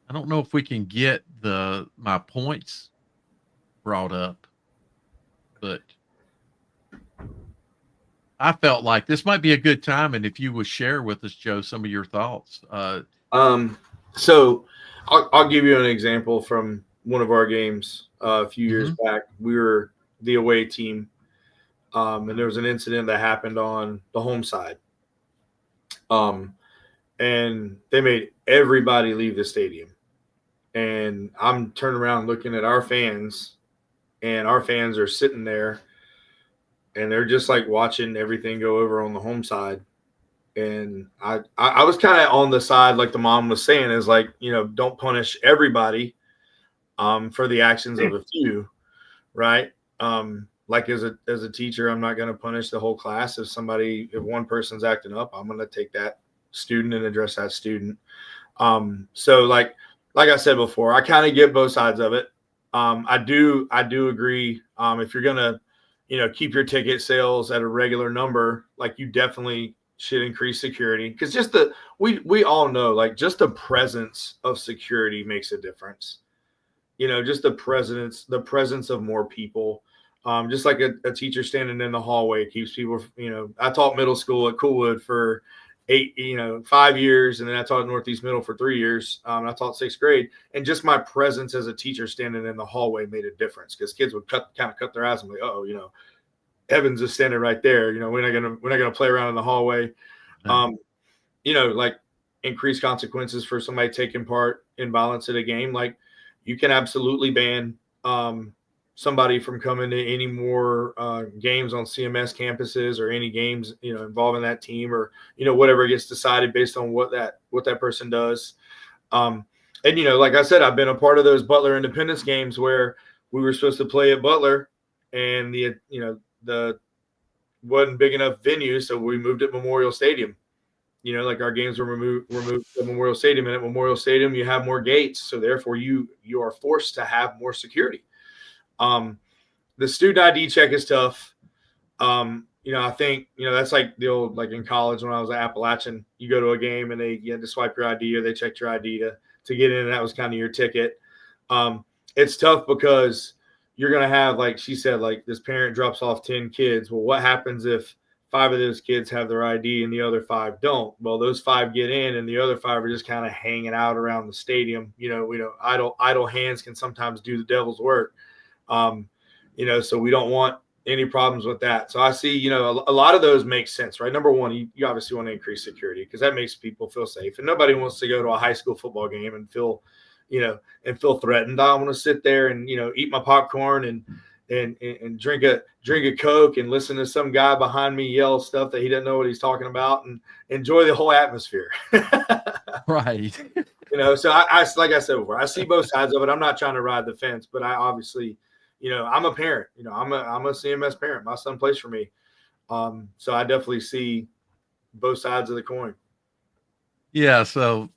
I don't know if we can get my points brought up, but I felt like this might be a good time, and if you would share with us, Joe, some of your thoughts. So I'll give you an example from one of our games a few years back. We were the away team, and there was an incident that happened on the home side. And they made everybody leave the stadium. And I'm turning around looking at our fans, and our fans are sitting there, and they're just like watching everything go over on the home side. And I was kind of on the side, like the mom was saying, is like, don't punish everybody for the actions of a few, right? Like as a teacher, I'm not going to punish the whole class. If one person's acting up, I'm going to take that student and address that student. So like I said before, I kind of get both sides of it. I do agree. If you're going to, keep your ticket sales at a regular number, like you definitely should increase security, because just we all know, like, just the presence of security makes a difference. Just the presence of more people. Just like a teacher standing in the hallway keeps people, I taught middle school at Coolwood for 5 years, and then I taught Northeast Middle for 3 years. And I taught 6th grade, and just my presence as a teacher standing in the hallway made a difference, because kids would cut their eyes and be like, oh, Evans is standing right there. We're not gonna play around in the hallway. Like increased consequences for somebody taking part in violence at a game. Like, you can absolutely ban somebody from coming to any more games on CMS campuses, or any games involving that team, or whatever gets decided based on what that person does. And like I said, I've been a part of those Butler Independence games where we were supposed to play at Butler, and the wasn't big enough venue, so we moved at Memorial Stadium. Like our games were moved at Memorial Stadium, and at Memorial Stadium you have more gates, so therefore you are forced to have more security. The student ID check is tough. I think that's like the old, like in college when I was at Appalachian, you go to a game and you had to swipe your ID, or they checked your ID to get in, and that was kind of your ticket. It's tough because you're going to have, like she said, like this parent drops off 10 kids. Well, what happens if 5 of those kids have their ID and the other 5 don't? Well, those 5 get in, and the other 5 are just kind of hanging out around the stadium. Idle hands can sometimes do the devil's work. So we don't want any problems with that. So I see, a lot of those make sense, right? Number one, you obviously want to increase security, because that makes people feel safe, and nobody wants to go to a high school football game and feel threatened. I want to sit there and, eat my popcorn and drink a Coke and listen to some guy behind me yell stuff that he doesn't know what he's talking about, and enjoy the whole atmosphere. Right. So I, like I said before, I see both sides of it. I'm not trying to ride the fence, but I obviously, I'm a parent, I'm a CMS parent. My son plays for me. So I definitely see both sides of the coin. Yeah. So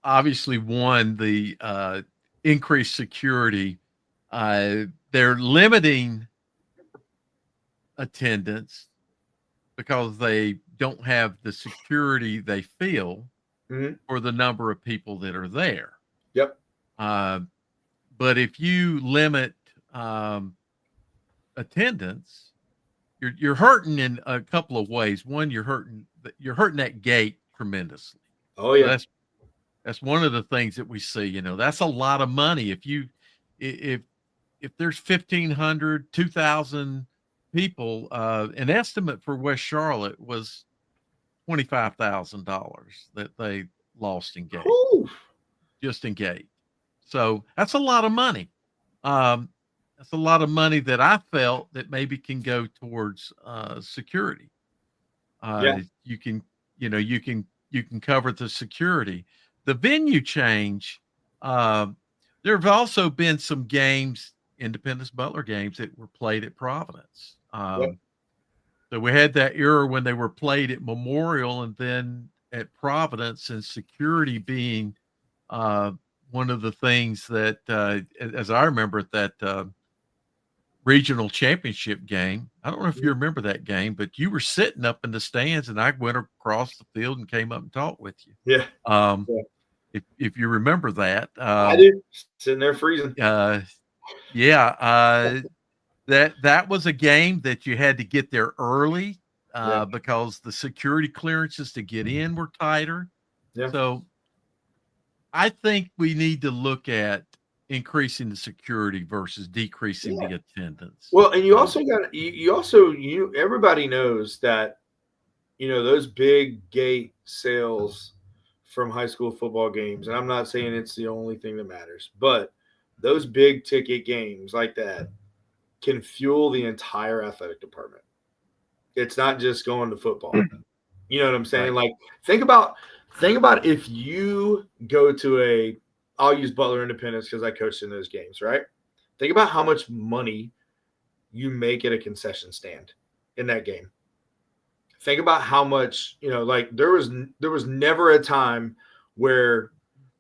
obviously, the increased security, they're limiting attendance because they don't have the security they feel for the number of people that are there. Yep. But if you limit attendance, you're hurting in a couple of ways. One, you're hurting that gate tremendously. Oh yeah. So that's one of the things that we see. That's a lot of money. If there's 1,500, 2,000 people, an estimate for West Charlotte was $25,000 that they lost in gate, just in gate. So that's a lot of money. That's a lot of money that I felt that maybe can go towards security. You can you can cover the security. The venue change. There have also been some games, Independence Butler games, that were played at Providence. So we had that era when they were played at Memorial and then at Providence, and security being one of the things that, as I remember it, that regional championship game. I don't know if you remember that game, but you were sitting up in the stands, and I went across the field and came up and talked with you. Yeah. If you remember that, I do. Sitting there freezing. That was a game that you had to get there early because the security clearances to get in were tighter. Yeah. So I think we need to look at increasing the security versus decreasing the attendance. Well, and you also got everybody knows that, those big gate sales from high school football games, and I'm not saying it's the only thing that matters, but those big ticket games like that can fuel the entire athletic department. It's not just going to football. You know what I'm saying? Right. Like, think about if you go to I'll use Butler Independence because I coached in those games, right? Think about how much money you make at a concession stand in that game. Think about how much, like there was never a time where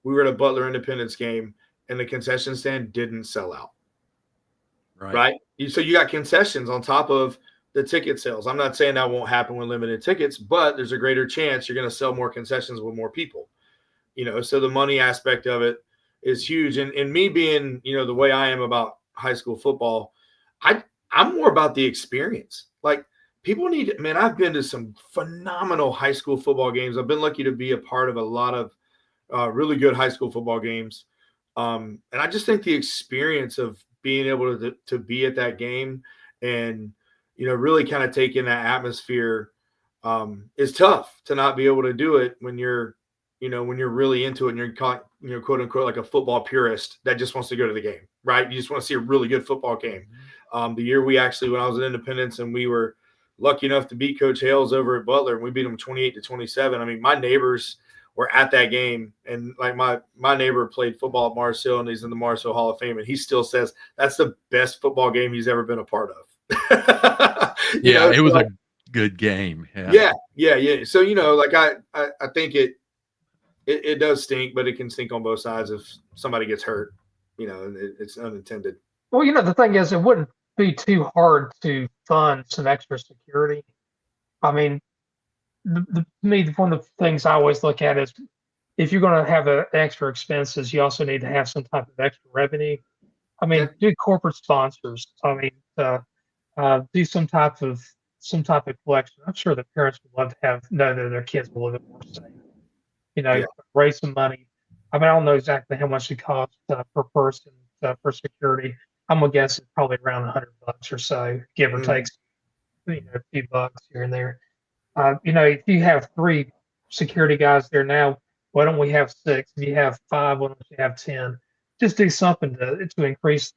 we were at a Butler Independence game and the concession stand didn't sell out. Right? So you got concessions on top of the ticket sales. I'm not saying that won't happen with limited tickets, but there's a greater chance you're going to sell more concessions with more people. So the money aspect of it is huge. And me being, the way I am about high school football, I'm more about the experience. Like, people need, man, I've been to some phenomenal high school football games. I've been lucky to be a part of a lot of really good high school football games. And I just think the experience of being able to be at that game and, really kind of take in that atmosphere is tough to not be able to do it when you're really into it and you're quote unquote like a football purist that just wants to go to the game, right? You just want to see a really good football game. The year when I was at Independence and we were lucky enough to beat Coach Hales over at Butler, and we beat them 28-27. I mean, my neighbors were at that game, and like my neighbor played football at Mars Hill, and he's in the Mars Hill Hall of Fame, and he still says that's the best football game he's ever been a part of. It was a good game. Yeah. So like I think it does stink, but it can stink on both sides if somebody gets hurt. It's unintended. Well, the thing is, it wouldn't be too hard to fund some extra security. I mean, to me, one of the things I always look at is if you're going to have extra expenses, you also need to have some type of extra revenue. I mean, do corporate sponsors. I mean, do some type of collection. I'm sure the parents would love to know that their kids will live more safe. Raise some money. I mean, I don't know exactly how much it costs per person for security. I'm gonna guess it's probably around $100 or so, give or take, a few bucks here and there. If you have 3 security guys there now, why don't we have 6? If you have 5, why don't you have 10? Just do something to increase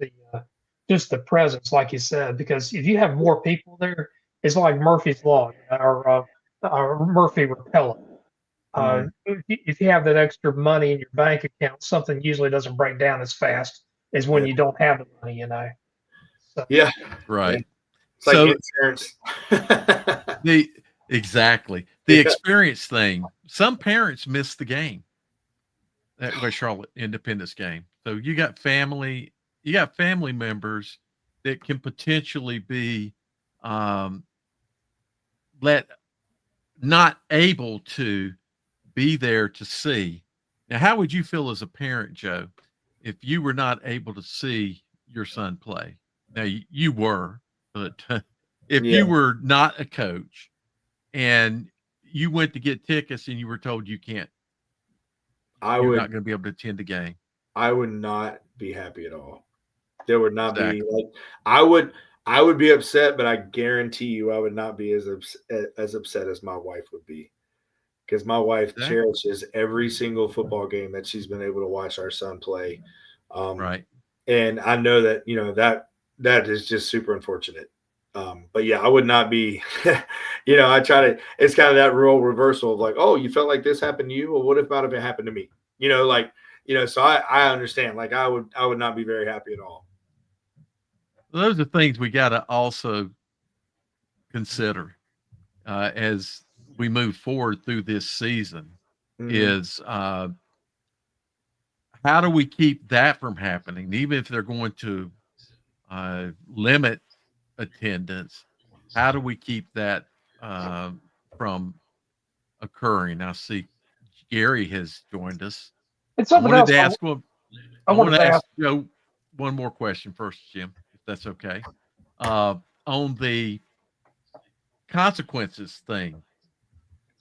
just the presence, like you said, because if you have more people there, it's like Murphy's Law or Murphy repellent. If you have that extra money in your bank account, something usually doesn't break down as fast as when you don't have the money, So. Yeah. Right. It's like insurance. Exactly. The experience thing. Some parents miss the game. That West Charlotte Independence game. So you got family members that can potentially be not able to be there to see. Now, how would you feel as a parent, Joe, if you were not able to see your son play? Now, you were, but if you were not a coach and you went to get tickets and you were told you can't, you're not going to be able to attend the game. I would not be happy at all. There would not be I would be upset, but I guarantee you I would not be as upset as my wife would be. Because my wife cherishes every single football game that she's been able to watch our son play. Right. And I know that, that is just super unfortunate. But yeah, I would not be, I try to, it's kind of that role reversal of like, oh, you felt like this happened to you? Well, what about if it happened to me? So I understand, like I would not be very happy at all. Those are things we got to also consider as we move forward through this season is how do we keep that from happening? Even if they're going to limit attendance, how do we keep that from occurring? I see Gary has joined us. It's something else. I wanted to ask Joe one more question first, Jim, if that's okay. On the consequences thing.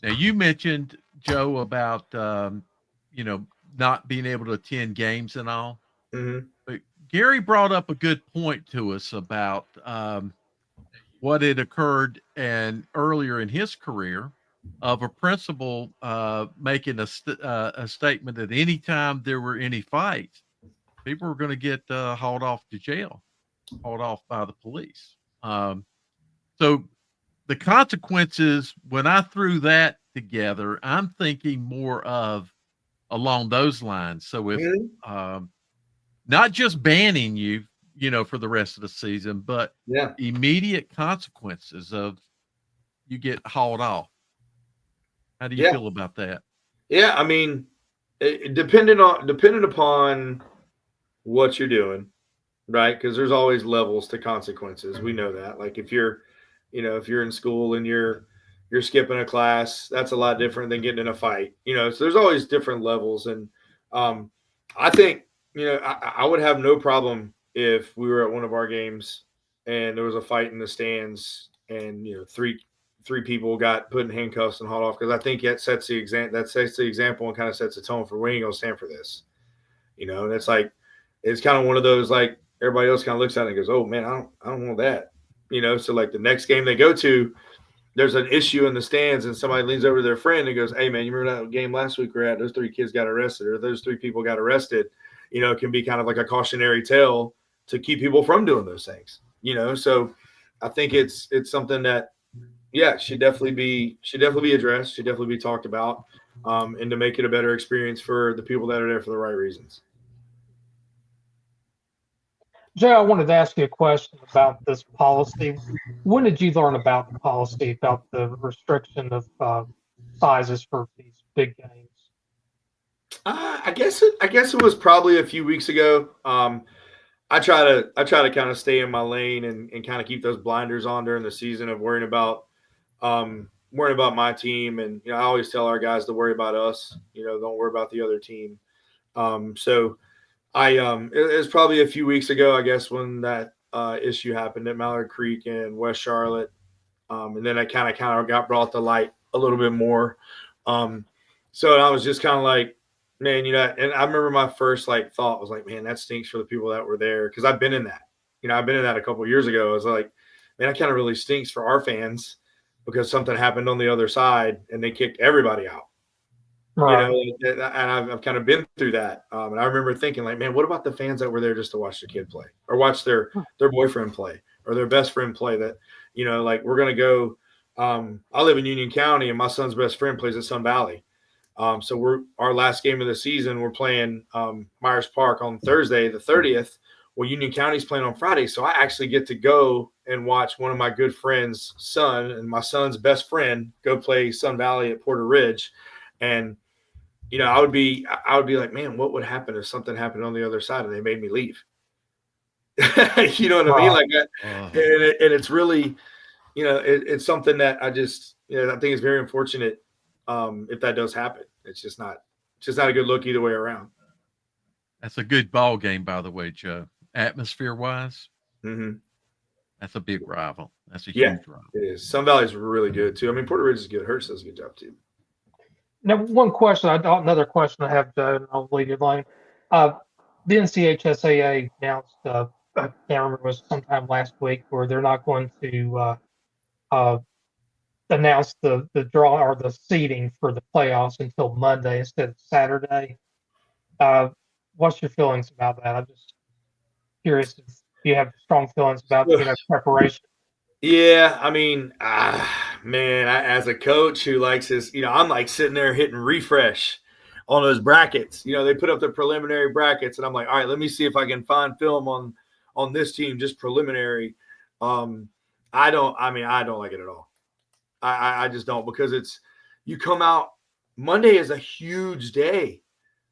Now you mentioned, Joe, about not being able to attend games and all. Mm-hmm. But Gary brought up a good point to us about what had occurred and earlier in his career of a principal making a statement that anytime there were any fights, people were going to get hauled off to jail, hauled off by the police. So the consequences, when I threw that together, I'm thinking more of along those lines. So if not just banning you, for the rest of the season, but immediate consequences of you get hauled off. How do you feel about that? Yeah, I mean, dependent upon what you're doing, right? Because there's always levels to consequences. We know that. Like if you're in school and you're skipping a class, that's a lot different than getting in a fight. So there's always different levels. And I think, I would have no problem if we were at one of our games and there was a fight in the stands and, three people got put in handcuffs and hauled off, because I think that sets the example and kind of sets the tone for we ain't gonna stand for this. And it's like it's kind of one of those, like, everybody else kind of looks at it and goes, oh man, I don't want that. So like the next game they go to, there's an issue in the stands and somebody leans over to their friend and goes, hey man, you remember that game last week we were at? Those 3 kids got arrested, or those 3 people got arrested. It can be kind of like a cautionary tale to keep people from doing those things. So I think it's something that should definitely be addressed, should definitely be talked about, and to make it a better experience for the people that are there for the right reasons. Jay, I wanted to ask you a question about this policy. When did you learn about the policy, about the restriction of sizes for these big games? I guess it was probably a few weeks ago. I try to kind of stay in my lane and kind of keep those blinders on during the season of worrying about my team. And, I always tell our guys to worry about us, don't worry about the other team. So it was probably a few weeks ago, I guess, when that issue happened at Mallard Creek and West Charlotte. And then I kind of got brought to light a little bit more. So I was just kind of like, man, and I remember my first thought was like, man, that stinks for the people that were there. Cause I've been in that, I've been in that a couple of years ago. I was like, man, that kind of really stinks for our fans because something happened on the other side and they kicked everybody out. Right. And I've kind of been through that. And I remember thinking like, man, what about the fans that were there just to watch the kid play or watch their boyfriend play or their best friend play that, like we're going to go, I live in Union County and my son's best friend plays at Sun Valley. So our last game of the season, we're playing Myers Park on Thursday, the 30th. Well, Union County's playing on Friday. So I actually get to go and watch one of my good friends' son and my son's best friend go play Sun Valley at Porter Ridge. And, I would be like, man, what would happen if something happened on the other side and they made me leave? You know what I mean? Like that. And it's really, it's something that I just, I think is very unfortunate. If that does happen, it's just not a good look either way around. That's a good ball game, by the way, Joe. Atmosphere wise, that's a big rival. That's a huge rival. It is. Sun Valley is really good too. I mean, Porter Ridge is good. Hurst does a good job too. Now, another question I have, Joe, and I'll leave you alone. The NCHSAA announced, I can't remember, it was sometime last week, where they're not going to announce the draw or the seeding for the playoffs until Monday instead of Saturday. What's your feelings about that? I'm just curious if you have strong feelings about preparation. Yeah, I mean, man, as a coach who likes his, I'm like sitting there hitting refresh on those brackets. They put up the preliminary brackets, and I'm like, all right, let me see if I can find film on this team, just preliminary. I don't like it at all. I just don't, because you come out, Monday is a huge day.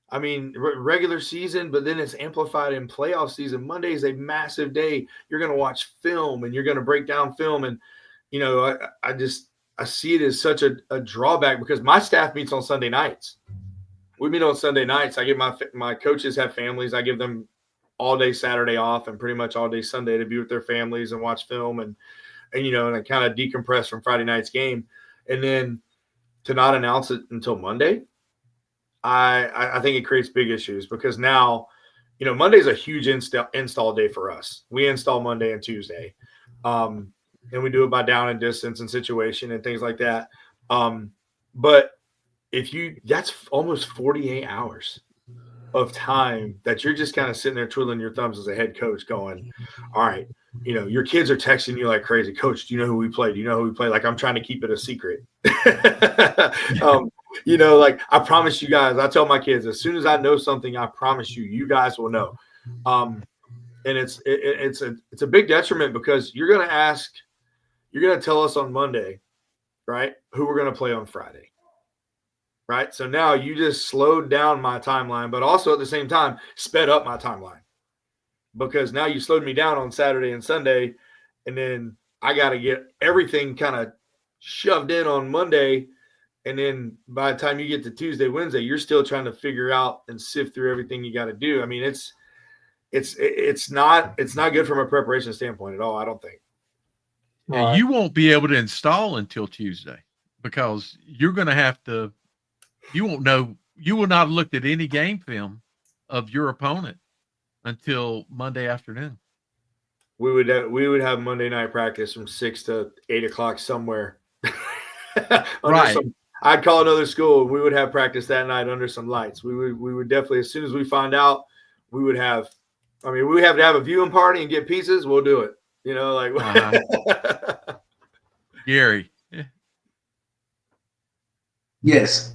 I mean, regular season, but then it's amplified in playoff season. Monday is a massive day. You're going to watch film and you're going to break down film. And, I see it as such a drawback, because my staff meets on Sunday nights. We meet on Sunday nights. I give my coaches have families. I give them all day Saturday off and pretty much all day Sunday to be with their families and watch film and kind of decompress from Friday night's game. And then to not announce it until Monday, I think it creates big issues, because now, Monday is a huge install day for us. We install Monday and Tuesday. And we do it by down and distance and situation and things like that. But that's almost 48 hours of time that you're just kind of sitting there twiddling your thumbs as a head coach going, all right, your kids are texting you like crazy. Coach, do you know who we play? Do you know who we play? Like, I'm trying to keep it a secret. Like, I promise you guys, I tell my kids, as soon as I know something, I promise you guys will know. And it's a big detriment, because you're going to tell us on Monday, right, who we're going to play on Friday. Right. So now you just slowed down my timeline, but also at the same time sped up my timeline, because now you slowed me down on Saturday and Sunday. And then I got to get everything kind of shoved in on Monday. And then by the time you get to Tuesday, Wednesday, you're still trying to figure out and sift through everything you got to do. I mean, it's not good from a preparation standpoint at all, I don't think. Yeah, you won't be able to install until Tuesday, because you're going to have to. You won't know. You will not have looked at any game film of your opponent until Monday afternoon. We would have Monday night practice from 6 to 8 o'clock somewhere. Right. I'd call another school. We would have practice that night under some lights. We would definitely, as soon as we find out, we would have. I mean, we have to have a viewing party and get pizzas. We'll do it. Gary. Yes.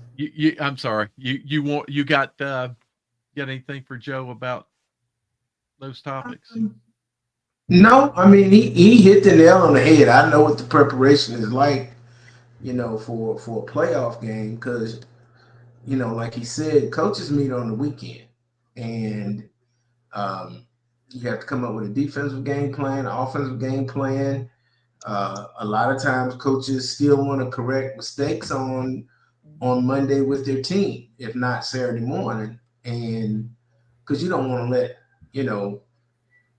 I'm sorry. You got anything for Joe about those topics? No, I mean, he hit the nail on the head. I know what the preparation is like, for a playoff game, because, like he said, coaches meet on the weekend, and you have to come up with a defensive game plan, offensive game plan. A lot of times coaches still want to correct mistakes on Monday with their team, if not Saturday morning. And because you don't want to let,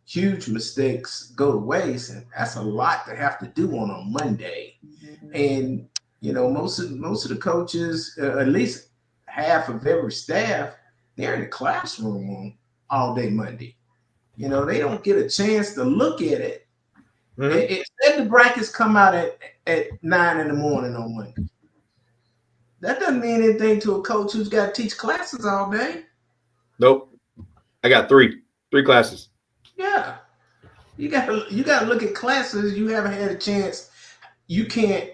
huge mistakes go to waste. And that's a lot to have to do on a Monday. And, most of the coaches, at least half of every staff, they're in the classroom on all day Monday. They don't get a chance to look at it. Mm-hmm. It said the brackets come out at 9 in the morning on Monday. That doesn't mean anything to a coach who's got to teach classes all day. Nope. I got three classes. Yeah. You got to look at classes. You haven't had a chance. You can't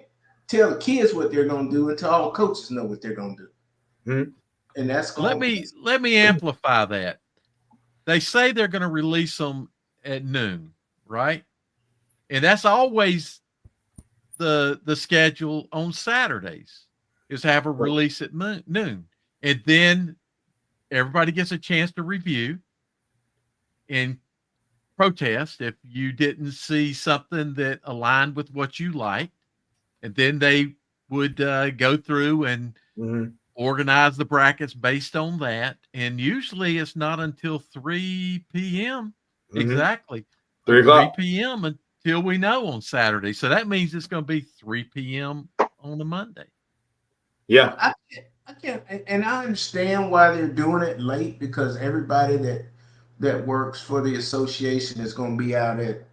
tell the kids what they're going to do until all coaches know what they're going to do. Mm-hmm. And that's let me amplify that. They say they're going to release them at noon, right? And that's always the schedule on Saturdays, is have a release at noon. And then everybody gets a chance to review and protest if you didn't see something that aligned with what you liked. And then they would go through and organize the brackets based on that. And usually it's not until 3 p.m. Exactly. 3 p.m. until we know on Saturday. So that means it's going to be 3 p.m. on a Monday. Yeah. I can't, and I understand why they're doing it late, because everybody that works for the association is going to be out at,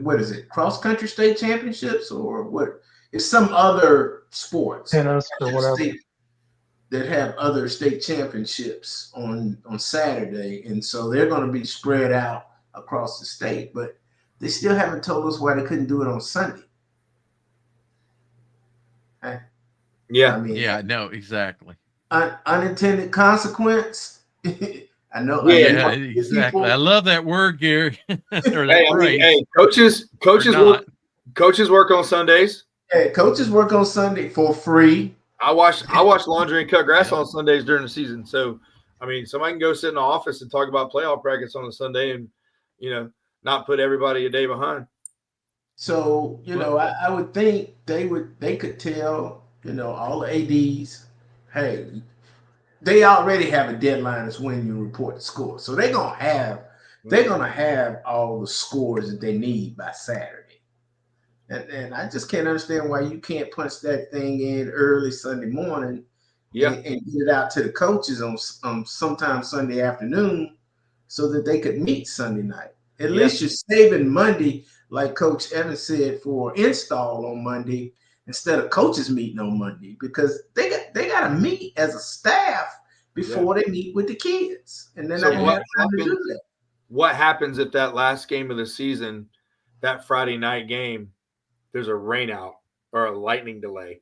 what is it, cross country state championships, or what? It's some other sports, tennis or whatever, that have other state championships on Saturday, and so they're going to be spread out across the state. But They still haven't told us why they couldn't do it on Sunday. Yeah. I mean, Yeah, no, exactly. Unintended consequence. I know. Yeah, exactly. I love that word, Gary. Or that phrase. Hey, coaches work on Sundays. Hey, coaches work on Sunday for free. I wash laundry and cut grass on Sundays during the season. So, I mean, somebody can go sit in the office and talk about playoff practice on a Sunday and, not put everybody a day behind. So, I would think they could tell, all the ADs, hey, they already have a deadline as when you report the score. So they're gonna have all the scores that they need by Saturday. And I just can't understand why you can't punch that thing in early Sunday morning and get it out to the coaches on sometime Sunday afternoon so that they could meet Sunday night. At least you're saving Monday, like Coach Evans said, for install on Monday instead of coaches meeting on Monday, because they got to meet as a staff before they meet with the kids. And then what happens if that last game of the season, that Friday night game, there's a rainout or a lightning delay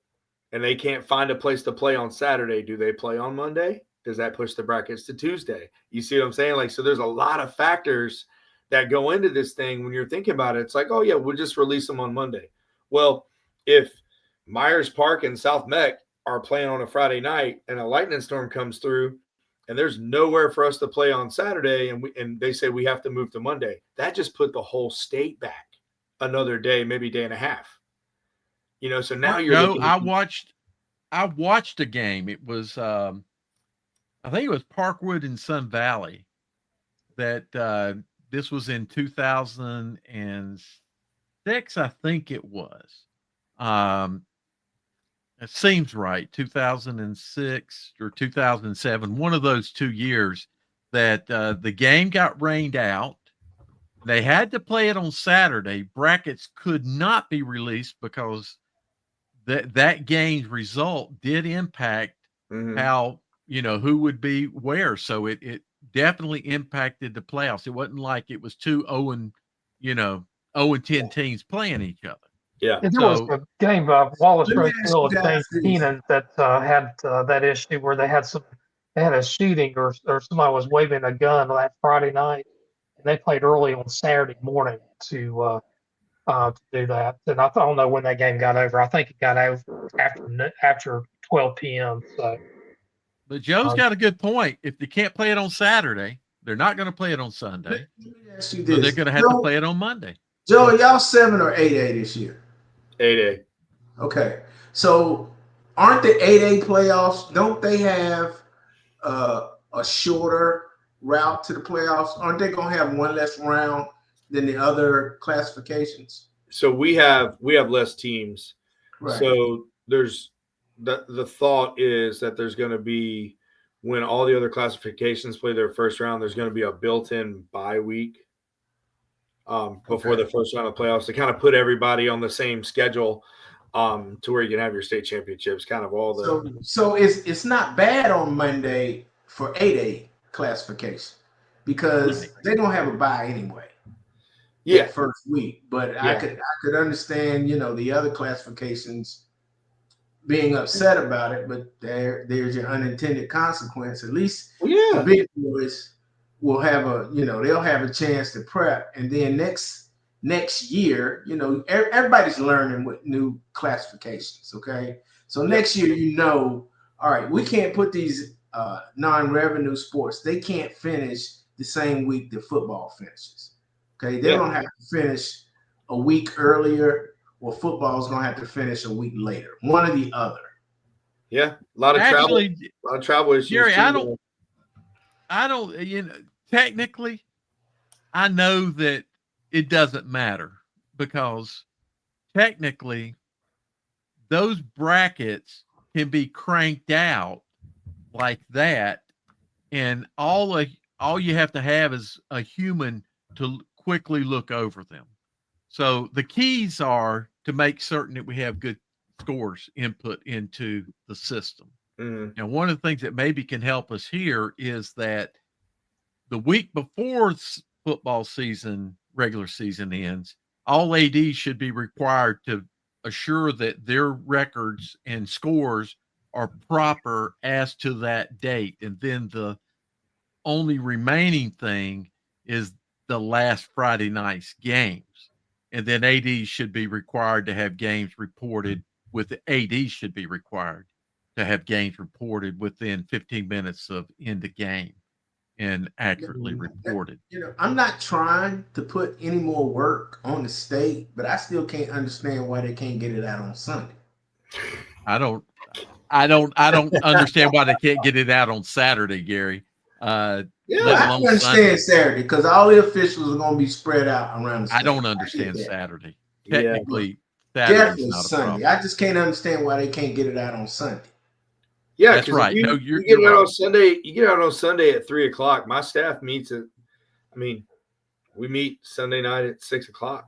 and they can't find a place to play on Saturday? Do they play on Monday? Does that push the brackets to Tuesday? You see what I'm saying? Like, so there's a lot of factors that go into this thing when you're thinking about it. It's like, oh yeah, we'll just release them on Monday. Well, if Myers Park and South Mech are playing on a Friday night and a lightning storm comes through and there's nowhere for us to play on Saturday and they say we have to move to Monday, that just put the whole state back another day, maybe day and a half. So now you're I watched a game. It was I think it was Parkwood and Sun Valley that this was in 2006, I think it was. It seems right, 2006 or 2007, one of those 2 years that the game got rained out. They had to play it on Saturday. Brackets could not be released because that game's result did impact how, who would be where. So it definitely impacted the playoffs. It wasn't like it was 2 0-10 teams playing each other. Yeah. There was a game of Wallace Rose Hill and James Keenan that had that issue where they had a shooting or somebody was waving a gun that Friday night, and they played early on Saturday morning to do that. And I don't know when that game got over. I think it got over after 12 p.m. So, but Joe's got a good point. If they can't play it on Saturday, they're not going to play it on Sunday. So they're going to have to play it on Monday. Joe, are y'all 7 or 8A this year? 8A. Okay. So aren't the 8A playoffs, don't they have a shorter route to the playoffs? Aren't they going to have one less round than the other classifications? So we have less teams. Right. So there's the thought is that there's going to be, when all the other classifications play their first round, there's going to be a built-in bye week before the first round of playoffs to kind of put everybody on the same schedule to where you can have your state championships, kind of all the. So it's not bad on Monday for 8A classification because they're gonna have a bye anyway. Yeah, first week, but I could understand the other classifications being upset about it, but there's your unintended consequence. At least the big boys will have they'll have a chance to prep, and then next year, everybody's learning with new classifications. Okay, so next year, all right, we can't put these non-revenue sports. They can't finish the same week that football finishes. Okay, they're gonna have to finish a week earlier, or football's gonna have to finish a week later. One or the other. Yeah, a lot of travel issues. Gary, I don't. Technically, I know that it doesn't matter because technically those brackets can be cranked out like that, and all you have to have is a human to quickly look over them. So the keys are to make certain that we have good scores input into the system. Mm-hmm. And one of the things that maybe can help us here is that the week before football season regular season ends, all ADs should be required to assure that their records and scores are proper as to that date. And then the only remaining thing is the last Friday night's games. And then ADs should be required to have games reported with the ADs should be required to have games reported within 15 minutes of end of game and accurately reported. I'm not trying to put any more work on the state, but I still can't understand why they can't get it out on Sunday. I don't understand why they can't get it out on Saturday, Gary. I understand Saturday because all the officials are going to be spread out around the state. I don't understand Saturday. Technically, definitely Sunday. I just can't understand why they can't get it out on Sunday. Yeah, that's right. You get it out on Sunday. You get out on Sunday at 3:00. My staff meets at. I mean, we meet Sunday night at 6:00.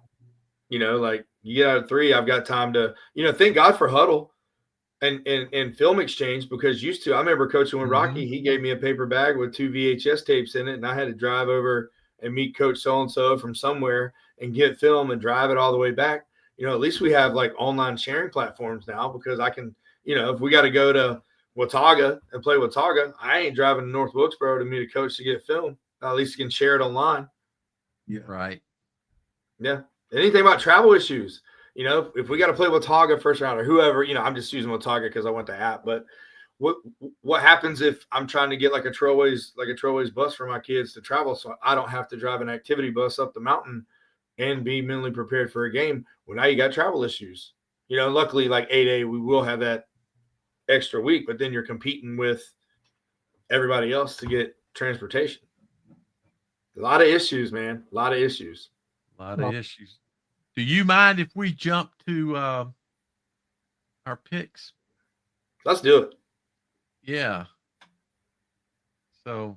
Like you get out at 3. I've got time to. Thank God for Huddle, and film exchange because I remember coaching with Rocky. He gave me a paper bag with 2 VHS tapes in it, and I had to drive over and meet Coach so and so from somewhere and get film and drive it all the way back. At least we have like online sharing platforms now because I can. If we got to go to Watauga and play Watauga, I ain't driving to North Wilkesboro to meet a coach to get film. At least you can share it online. Yeah. Right. Yeah. Anything about travel issues, if we got to play Watauga first round or whoever, I'm just using Watauga because I went to app. But what happens if I'm trying to get like a Trailways bus for my kids to travel so I don't have to drive an activity bus up the mountain and be mentally prepared for a game? Well, now you got travel issues. Luckily like 8A, we will have that extra week, but then you're competing with everybody else to get transportation. A lot of issues, man. A lot of issues. Do you mind if we jump to our picks? Let's do it. Yeah. So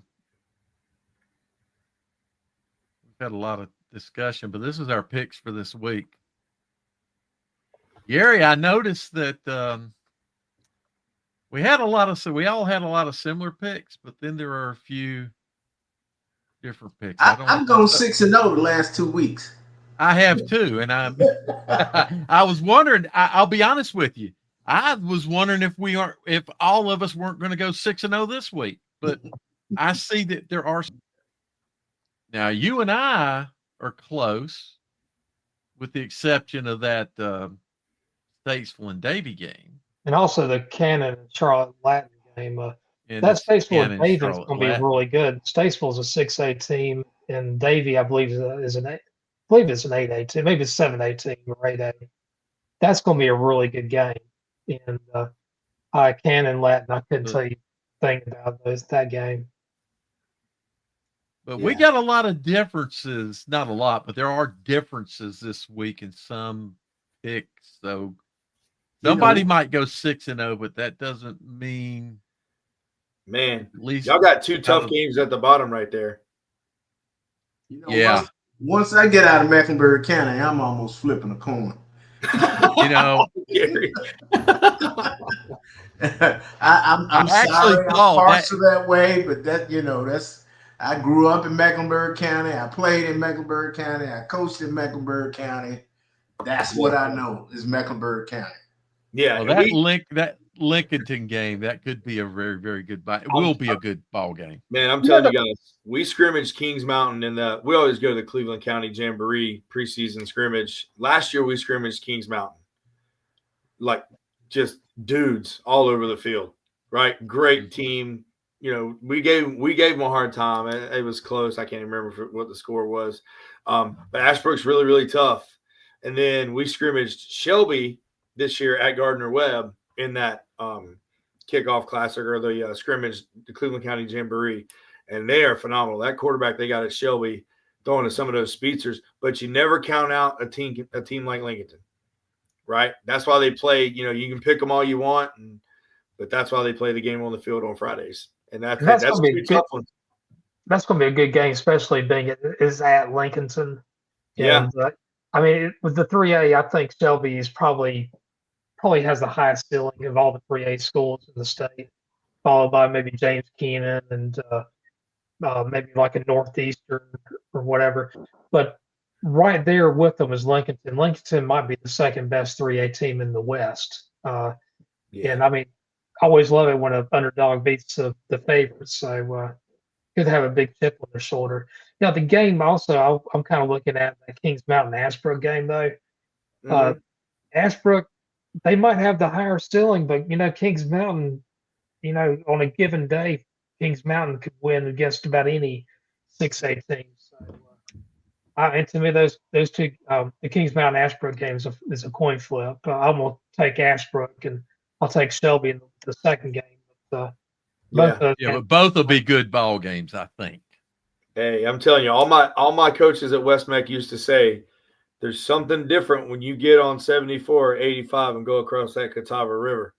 we've had a lot of discussion, but this is our picks for this week. Gary, I noticed that we all had a lot of similar picks, but then there are a few different picks. I'm going 6-0 the last 2 weeks. I have too, and I was wondering. I'll be honest with you. I was wondering if all of us weren't going to go 6-0 this week, but I see that there are. Now you and I are close, with the exception of that Statesville and Davie game. And also the Cannon and Charlotte Latin game. That Statesville and Davie is going to be really good. Statesville is a 6A team, and Davie, I believe, is an 8A team. Maybe it's 7A team or 8A. That's going to be a really good game. And Cannon Latin, I couldn't tell you anything about that game. But we got a lot of differences. Not a lot, but there are differences this week in some picks. So somebody might go 6-0, but that doesn't mean. Man, at least y'all got 2 tough games at the bottom right there. Once I get out of Mecklenburg County, I'm almost flipping a coin. I'm sorry, I'm partial that way, but that's. I grew up in Mecklenburg County. I played in Mecklenburg County. I coached in Mecklenburg County. That's what I know is Mecklenburg County. Yeah, well, that Lincolnton game, that could be a very, very good it will be a good ball game. Man, I'm telling you guys, we scrimmaged Kings Mountain we always go to the Cleveland County Jamboree preseason scrimmage. Last year we scrimmaged Kings Mountain. Like just dudes all over the field, right? Great team. We gave them a hard time. It was close. I can't remember what the score was. But Ashbrook's really, really tough. And then we scrimmaged Shelby this year at Gardner-Webb in that kickoff classic or the scrimmage, the Cleveland County Jamboree. And they are phenomenal. That quarterback they got at Shelby throwing to some of those speedsters, but you never count out a team like Lincolnton, right? That's why they play, you can pick them all you want, but that's why they play the game on the field on Fridays. And that's going to be a tough one. That's going to be a good game, especially being it is at Lincolnton. And, with the 3A, I think Shelby is probably has the highest ceiling of all the 3A schools in the state, followed by maybe James Keenan and maybe like a Northeastern or whatever. But right there with them is Lincolnton. Lincolnton might be the second best 3A team in the West. And I mean, I always love it when an underdog beats the favorites. So could have a big chip on their shoulder. Now the game also, I'm kind of looking at the Kings Mountain Ashbrook game though. Ashbrook, they might have the higher ceiling, but Kings Mountain, on a given day, Kings Mountain could win against about any 6A team. So, and to me, those two, the Kings Mountain Ashbrook game is a coin flip. I'm gonna take Ashbrook, and I'll take Shelby in the second game. But, but both will be good ball games, I think. Hey, I'm telling you, all my coaches at West Meck used to say, there's something different when you get on 74 or 85 and go across that Catawba River.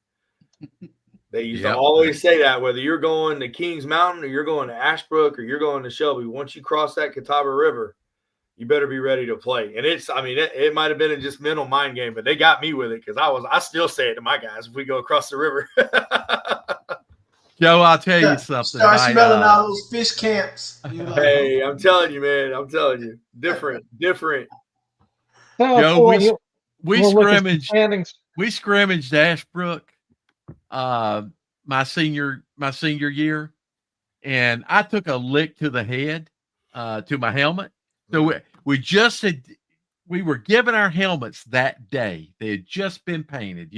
They used to always say that, whether you're going to Kings Mountain or you're going to Ashbrook or you're going to Shelby, once you cross that Catawba River, you better be ready to play. And it might have been a just mental mind game, but they got me with it because I still say it to my guys if we go across the river. Joe, I'll tell you something. Start smelling all those fish camps. Hey, I'm telling you, man. I'm telling you. Different. Joe, we scrimmaged Ashbrook my senior year, and I took a lick to the head to my helmet. So we were given our helmets that day. They had just been painted,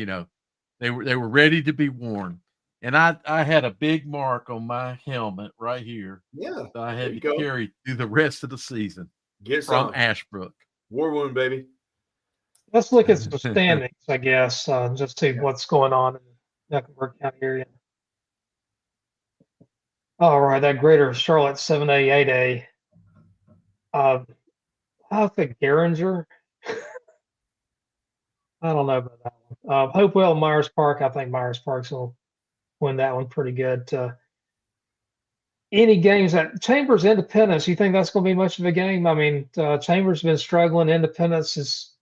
they were ready to be worn. And I had a big mark on my helmet right here. Yeah. So I had to carry through the rest of the season. Get from some. Ashbrook. War wound, baby. Let's look at some standings, I guess, just see what's going on in the Mecklenburg County area. All right, that Greater Charlotte 7A, 8A. I think Garinger. I don't know about that one. Hopewell, Myers Park. I think Myers Park's will win that one pretty good. Any games at Chambers Independence, you think that's going to be much of a game? I mean, Chambers been struggling. Independence is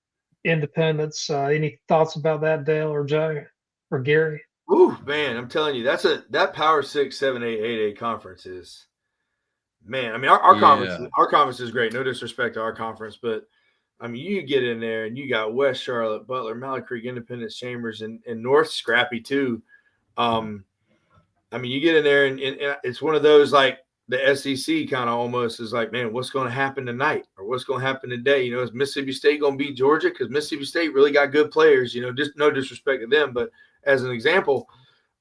Independence. Any thoughts about that, Dale or Joe or Gary? Ooh, man, I'm telling you, that Power 6, 7A, 8A conference is, man. I mean, our conference is great. No disrespect to our conference, but I mean, you get in there and you got West Charlotte, Butler, Mallard Creek, Independence, Chambers, and North scrappy too. I mean, you get in there and it's one of those like the SEC kind of almost is like, man, what's going to happen tonight or what's going to happen today? Is Mississippi State going to beat Georgia? Because Mississippi State really got good players, just no disrespect to them. But as an example,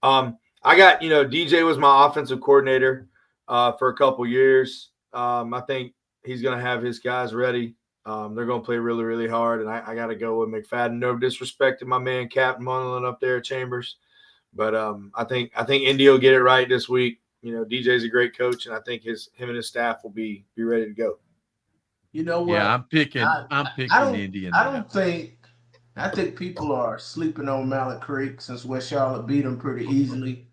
I got, DJ was my offensive coordinator for a couple years. I think he's going to have his guys ready. They're going to play really, really hard. And I got to go with McFadden. No disrespect to my man, Captain Munlin up there at Chambers. But I think Indy will get it right this week. DJ's a great coach, and I think him and his staff will be ready to go. You know what? Yeah, I'm picking Indy. I think people are sleeping on Mallard Creek since West Charlotte beat them pretty easily.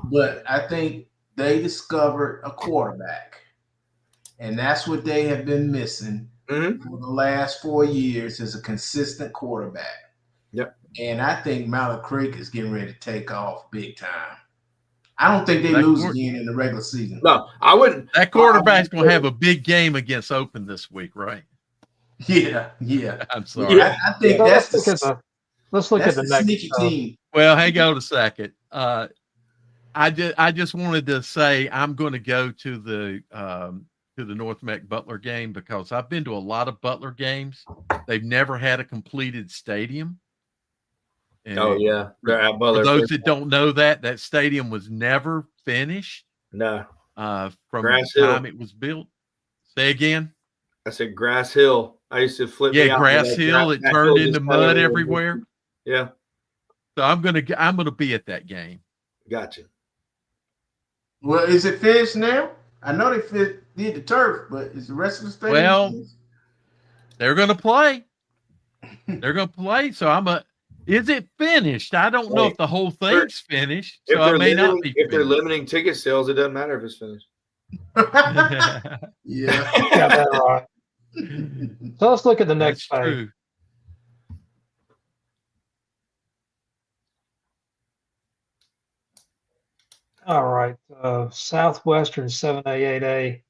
But I think they discovered a quarterback, and that's what they have been missing for the last 4 years is a consistent quarterback. Yep. And I think Mallard Creek is getting ready to take off big time. I don't think they lose again in the regular season. No, I wouldn't. That quarterback's going to have a big game against Open this week, right? Yeah. I'm sorry. Yeah, I think let's look at the next sneaky team. Well, hang on a second. I just wanted to say I'm going to go to the North Meck Butler game because I've been to a lot of Butler games. They've never had a completed stadium. And they're at Butler. For those that don't know that stadium was never finished. No. From Grass the Hill. time it was built. Say again. I said Grass Hill. I used to flip. Yeah, Grass Hill. It turned into mud everywhere. Yeah. So I'm gonna be at that game. Gotcha. Well, is it finished now? I know they did the turf, but is the rest of the stadium? Well, finished? they're gonna play. So is it finished? I don't know if the whole thing's finished. So I may not be. If they're limiting ticket sales, it doesn't matter if it's finished. Yeah. Got that right. So let's look at the next That's page. true. All right, Southwestern 7A,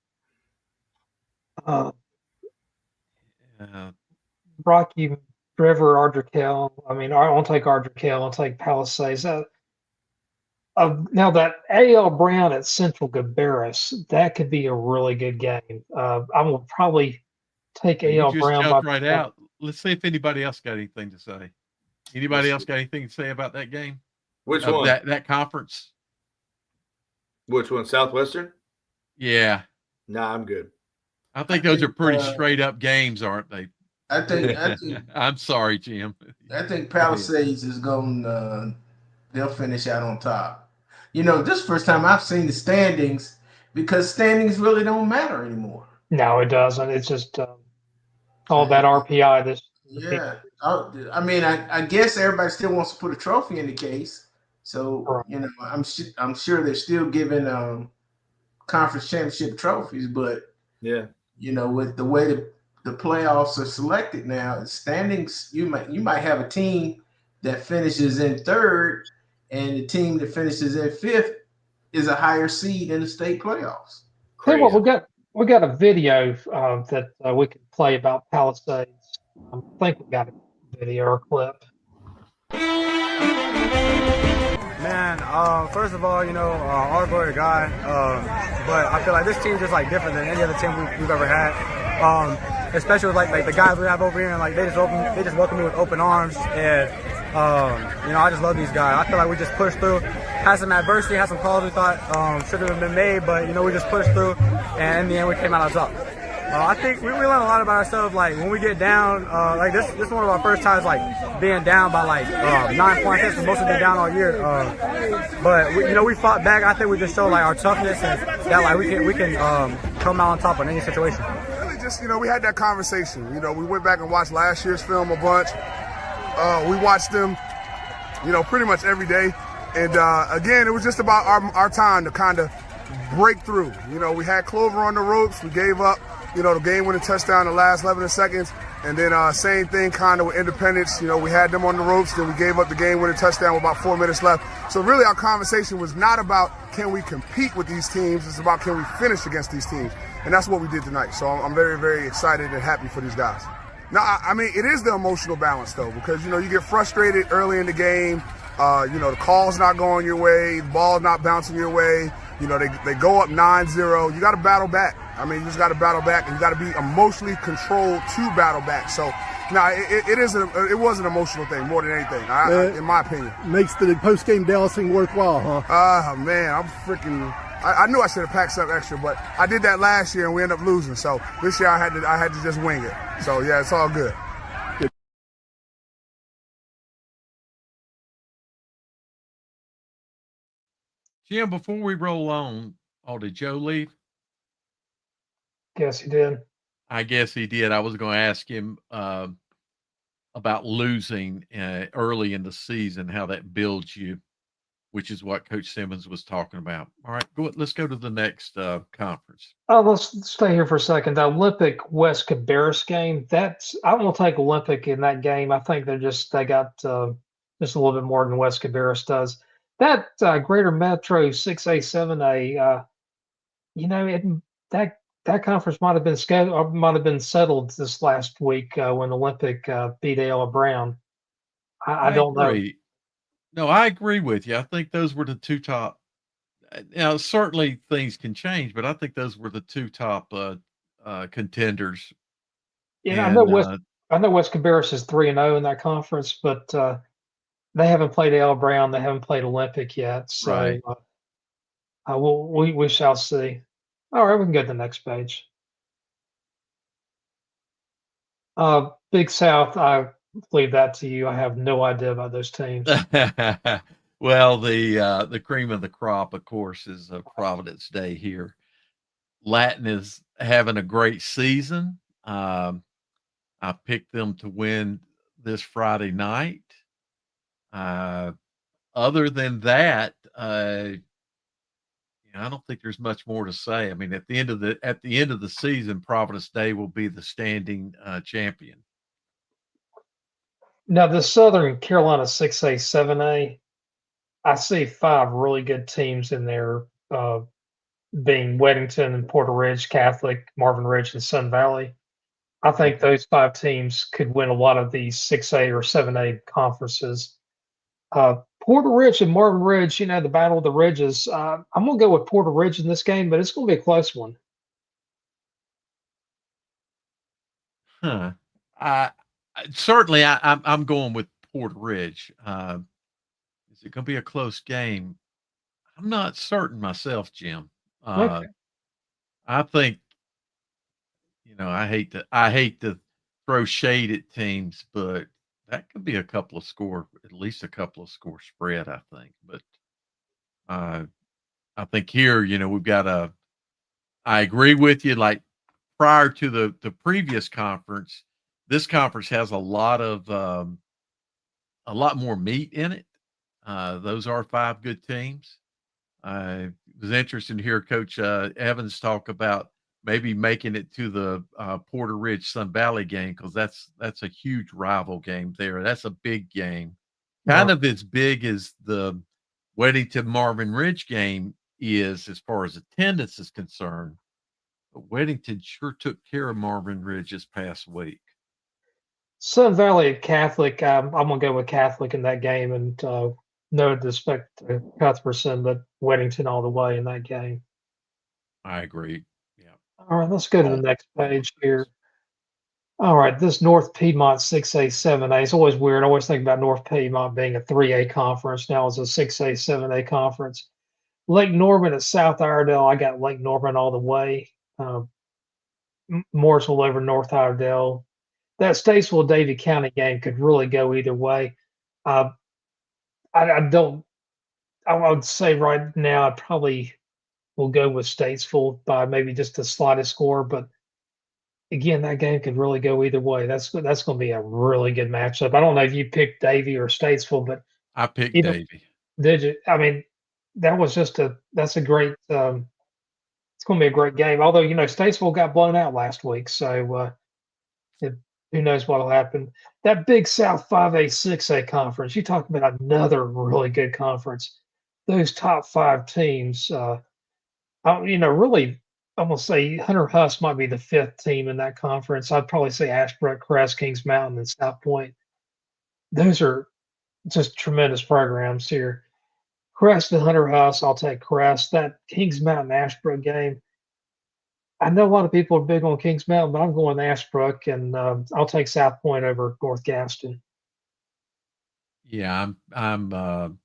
8A. Rocky River, Ardrikale. I mean, I won't take Ardrikale. I'll take Palisades. Now that A.L. Brown at Central Gabarris, that could be a really good game. I will probably take You A.L. just Brown by jumped right out. Let's see if anybody else got anything to say. Anybody else got anything to say about that game? Which one? That conference? Which one? Southwestern? Yeah. Nah, I'm good. I think those are pretty straight up games, aren't they? I think I'm sorry, Jim. I think Palisades is going. They'll finish out on top. You know, this is the first time I've seen the standings because standings really don't matter anymore. No, it doesn't. It's just all that RPI. Yeah. I mean, I guess everybody still wants to put a trophy in the case. So, you know, I'm sure they're still giving conference championship trophies, but yeah, you know, with the way the playoffs are selected now, standings, you might have a team that finishes in third, and the team that finishes in fifth is a higher seed in the state playoffs. Hey, well, we got a video that we can play about Palisades. I think we got a video or clip. Man, first of all, you know, all glory to God. But I feel like this team's just like different than any other team we've ever had. Especially with like the guys we have over here, and like they just welcome me with open arms, and you know, I just love these guys. I feel like we just pushed through, had some adversity, had some calls we thought should have been made, but you know, we just pushed through, and in the end we came out on top. I think we learn a lot about ourselves. Like when we get down, like this is one of our first times like being down by like 9 points. That's most of been down all year. But you know, we fought back. I think we just showed like our toughness and that like we can come out on top in any situation. Really, just you know, we had that conversation. You know, we went back and watched last year's film a bunch. We watched them, you know, pretty much every day. And again, it was just about our time to kind of break through. You know, we had Clover on the ropes. We gave up. You know, the game-winning touchdown in the last 11 seconds. And then same thing kind of with Independence. You know, we had them on the ropes, then we gave up the game-winning touchdown with about 4 minutes left. So really our conversation was not about can we compete with these teams, it's about can we finish against these teams. And that's what we did tonight. So I'm very, very excited and happy for these guys. Now, I mean, it is the emotional balance, though, because, you know, you get frustrated early in the game. You know, the call's not going your way, the ball's not bouncing your way. You know, they go up 9-0. You got to battle back. I mean, you just got to battle back, and you got to be emotionally controlled to battle back. So, no, it was an emotional thing more than anything, in my opinion. Makes the post-game Dallasing worthwhile, huh? Man, I'm freaking. I knew I should have packed something extra, but I did that last year, and we ended up losing. So this year I had to just wing it. So yeah, it's all good. Jim, before we roll on, did Joe leave? Guess he did. I guess he did. I was going to ask him about losing early in the season, how that builds you, which is what Coach Simmons was talking about. All right, let's go to the next conference. Let's stay here for a second. The Olympic West Cabarrus game. I won't take Olympic in that game. I think they got just a little bit more than West Cabarrus does. That Greater Metro 6A 7A, you know, that conference might have been settled this last week when Olympic beat A.L. Brown. I don't agree. know. No, I agree with you. I think those were the two top. Now, certainly things can change, but I think those were the two top contenders. Yeah, I know West Cabarrus is 3-0 in that conference, but they haven't played A.L. Brown. They haven't played Olympic yet. So right. We shall see. All right, we can go to the next page. Big South, I leave that to you. I have no idea about those teams. Well, the cream of the crop, of course, is Providence Day here. Latin is having a great season. I picked them to win this Friday night. Other than that, I don't think there's much more to say. I mean, at the end of the season, Providence Day will be the standing champion. Now, the Southern Carolina 6A 7A, I see 5 really good teams in there, being Weddington and Porter Ridge Catholic, Marvin Ridge, and Sun Valley. I think those 5 teams could win a lot of these 6A or 7A conferences. Porter Ridge and Marvin Ridge, the battle of the ridges. I'm going to go with Porter Ridge in this game, but it's going to be a close one. Huh. Certainly, I'm going with Porter Ridge. Is it going to be a close game? I'm not certain myself, Jim. Okay. I think, I hate to throw shade at teams, but that could be at least a couple of score spread, I think. But I think here, we've got I agree with you. Like prior to the previous conference, this conference has a lot more meat in it. Those are 5 good teams. It was interesting to hear Coach Evans talk about maybe making it to the Porter Ridge Sun Valley game, because that's a huge rival game there. That's a big game, kind of as big as the Weddington Marvin Ridge game is as far as attendance is concerned. But Weddington sure took care of Marvin Ridge this past week. Sun Valley Catholic. I'm going to go with Catholic in that game, and no disrespect to Cuthbertson, but Weddington all the way in that game. I agree. Yeah. All right, let's go to the next page here. All right, this North Piedmont 6A, 7A. It's always weird. I always think about North Piedmont being a 3A conference. Now it's a 6A, 7A conference. Lake Norman at South Iredell. I got Lake Norman all the way. Mooresville over North Iredell. That Statesville Davie County game could really go either way. I would say right now I probably will go with Statesville by maybe just the slightest score, but again, that game could really go either way. That's going to be a really good matchup. I don't know if you picked Davie or Statesville, but I picked Davie. Did you? I mean, that's a great. It's going to be a great game. Although Statesville got blown out last week, so who knows what'll happen. That Big South 5A 6A conference. You talk about another really good conference. Those top 5 teams. Really, I'm gonna say Hunter Huss might be the 5th team in that conference. I'd probably say Ashbrook, Crest, Kings Mountain, and South Point. Those are just tremendous programs here. Crest and Hunter Huss, I'll take Crest. That Kings Mountain Ashbrook game. I know a lot of people are big on Kings Mountain, but I'm going Ashbrook, and I'll take South Point over North Gaston. Yeah, I'm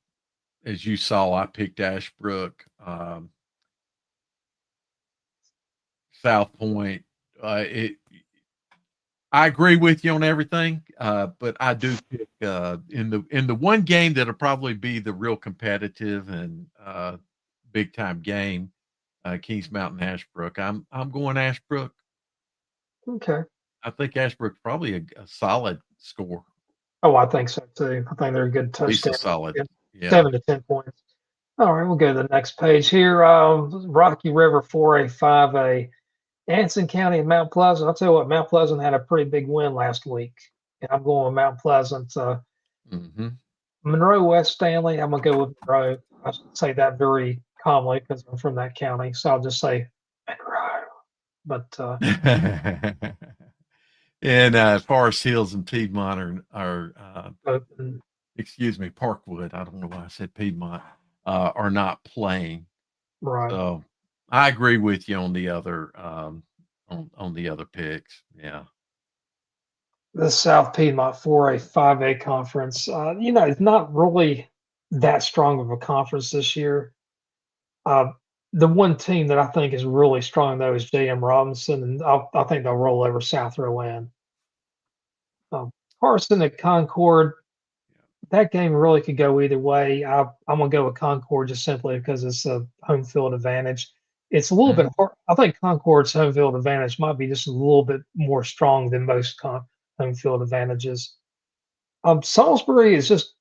as you saw, I picked Ashbrook. South Point. I agree with you on everything, but I do pick in the one game that'll probably be the real competitive and big time game, Kings Mountain Ashbrook. I'm going Ashbrook. Okay. I think Ashbrook's probably a solid score. Oh, I think so too. I think they're a good touchdown. At least a solid. Yeah. 7 to 10 points. All right, we'll go to the next page here. Rocky River 4A, 5A. Anson County and Mount Pleasant. I'll tell you what, Mount Pleasant had a pretty big win last week. And I'm going with Mount Pleasant. Monroe West Stanley, I'm going to go with Monroe. I say that very calmly because I'm from that county. So I'll just say Monroe. But and Forest Hills and Piedmont are excuse me, Parkwood. I don't know why I said Piedmont, are not playing. Right. So I agree with you on the other on the other picks. Yeah. The South Piedmont 4A, 5A conference. It's not really that strong of a conference this year. The one team that I think is really strong though is J.M. Robinson, and I think they'll roll over South Rowan. Carson at Concord. That game really could go either way. I'm gonna go with Concord just simply because it's a home field advantage. It's a little bit hard. I think Concord's home field advantage might be just a little bit more strong than most home field advantages. Salisbury is just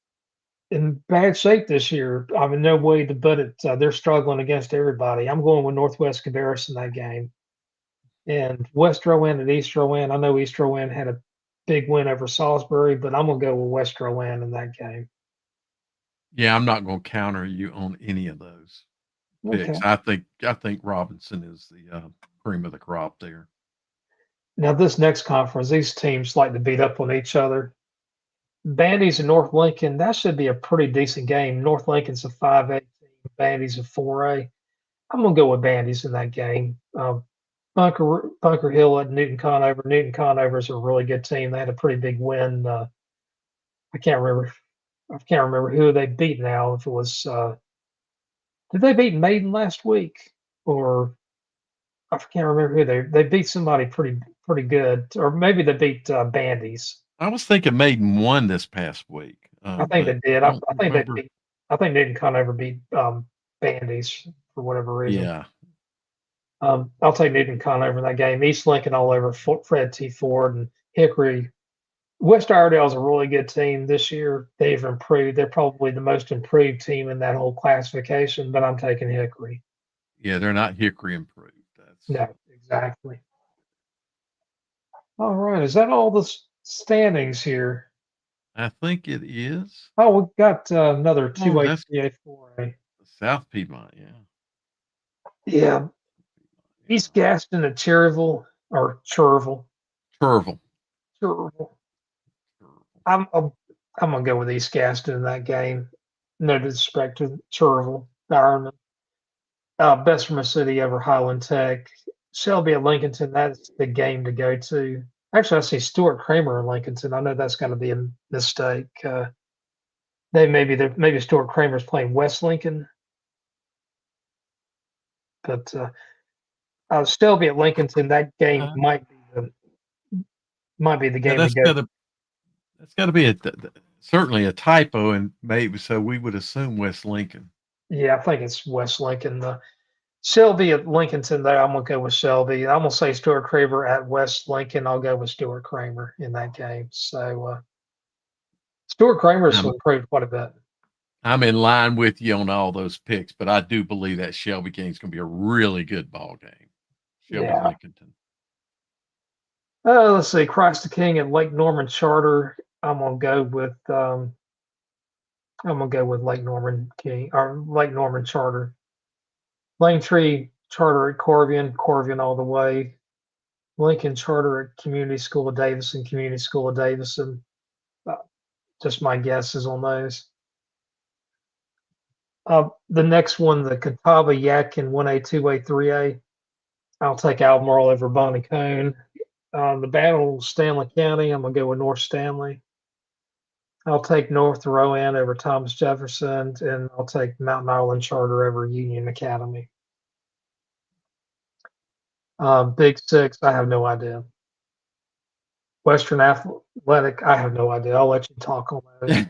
in bad shape this year. I mean, no way to put it. They're struggling against everybody. I'm going with Northwest Cabarrus in that game. And West Rowan and East Rowan. I know East Rowan had a big win over Salisbury, but I'm going to go with West Rowan in that game. Yeah, I'm not going to counter you on any of those picks. I think Robinson is the cream of the crop there. Now, this next conference, these teams like to beat up on each other. Bandy's and North Lincoln, that should be a pretty decent game. North Lincoln's a 5A team, Bandy's a 4A. I'm going to go with Bandy's in that game. Bunker Hill at Newton Conover. Newton Conover is a really good team. They had a pretty big win. I can't remember who they beat now. If it was, did they beat Maiden last week? Or I can't remember who they beat somebody pretty good. Or maybe they beat Bandy's. I was thinking Maiden won this past week. I think they did. I think Newton Conover beat Bandy's for whatever reason. Yeah. I'll take Newton Conover in that game. East Lincoln all over Fred T. Ford and Hickory. West Iredale is a really good team this year. They've improved. They're probably the most improved team in that whole classification, but I'm taking Hickory. Yeah, they're not Hickory improved. No, exactly. All right. Is that all the standings here? I think it is. Oh, we've got another 2A, 3A, 4A. South Piedmont, yeah. Yeah. East Gaston at Cherville. I'm gonna go with East Gaston in that game. No disrespect to Cherville, Bowerman. Bessemer City over Highland Tech. Shelby at Lincolnton, that's the game to go to. Actually, I see Stuart Kramer in Lincolnton. I know that's going to be a mistake. Maybe Stuart Kramer's playing West Lincoln, but Shelby at Lincolnton, that game might be the game to go. That's got to be certainly a typo, and maybe so we would assume West Lincoln. Yeah, I think it's West Lincoln. Shelby at Lincolnton there, I'm going to go with Shelby. I'm going to say Stuart Kramer at West Lincoln. I'll go with Stuart Kramer in that game. So Stuart Kramer's improved quite a bit. I'm in line with you on all those picks, but I do believe that Shelby game is going to be a really good ball game. Shelby Lincolnton. Let's see, Christ the King at Lake Norman Charter. I'm going to go with Lake Norman King or Lake Norman Charter. Lane Tree Charter at Corvian all the way. Lincoln Charter at Community School of Davison. Just my guesses on those. The next one, the Catawba Yadkin 1A, 2A, 3A. I'll take Albemarle over Bonnie-Cone. The Battle Stanley County, I'm going to go with North Stanley. I'll take North Rowan over Thomas Jefferson, and I'll take Mountain Island Charter over Union Academy. Big Six, I have no idea. Western Athletic, I have no idea. I'll let you talk on those.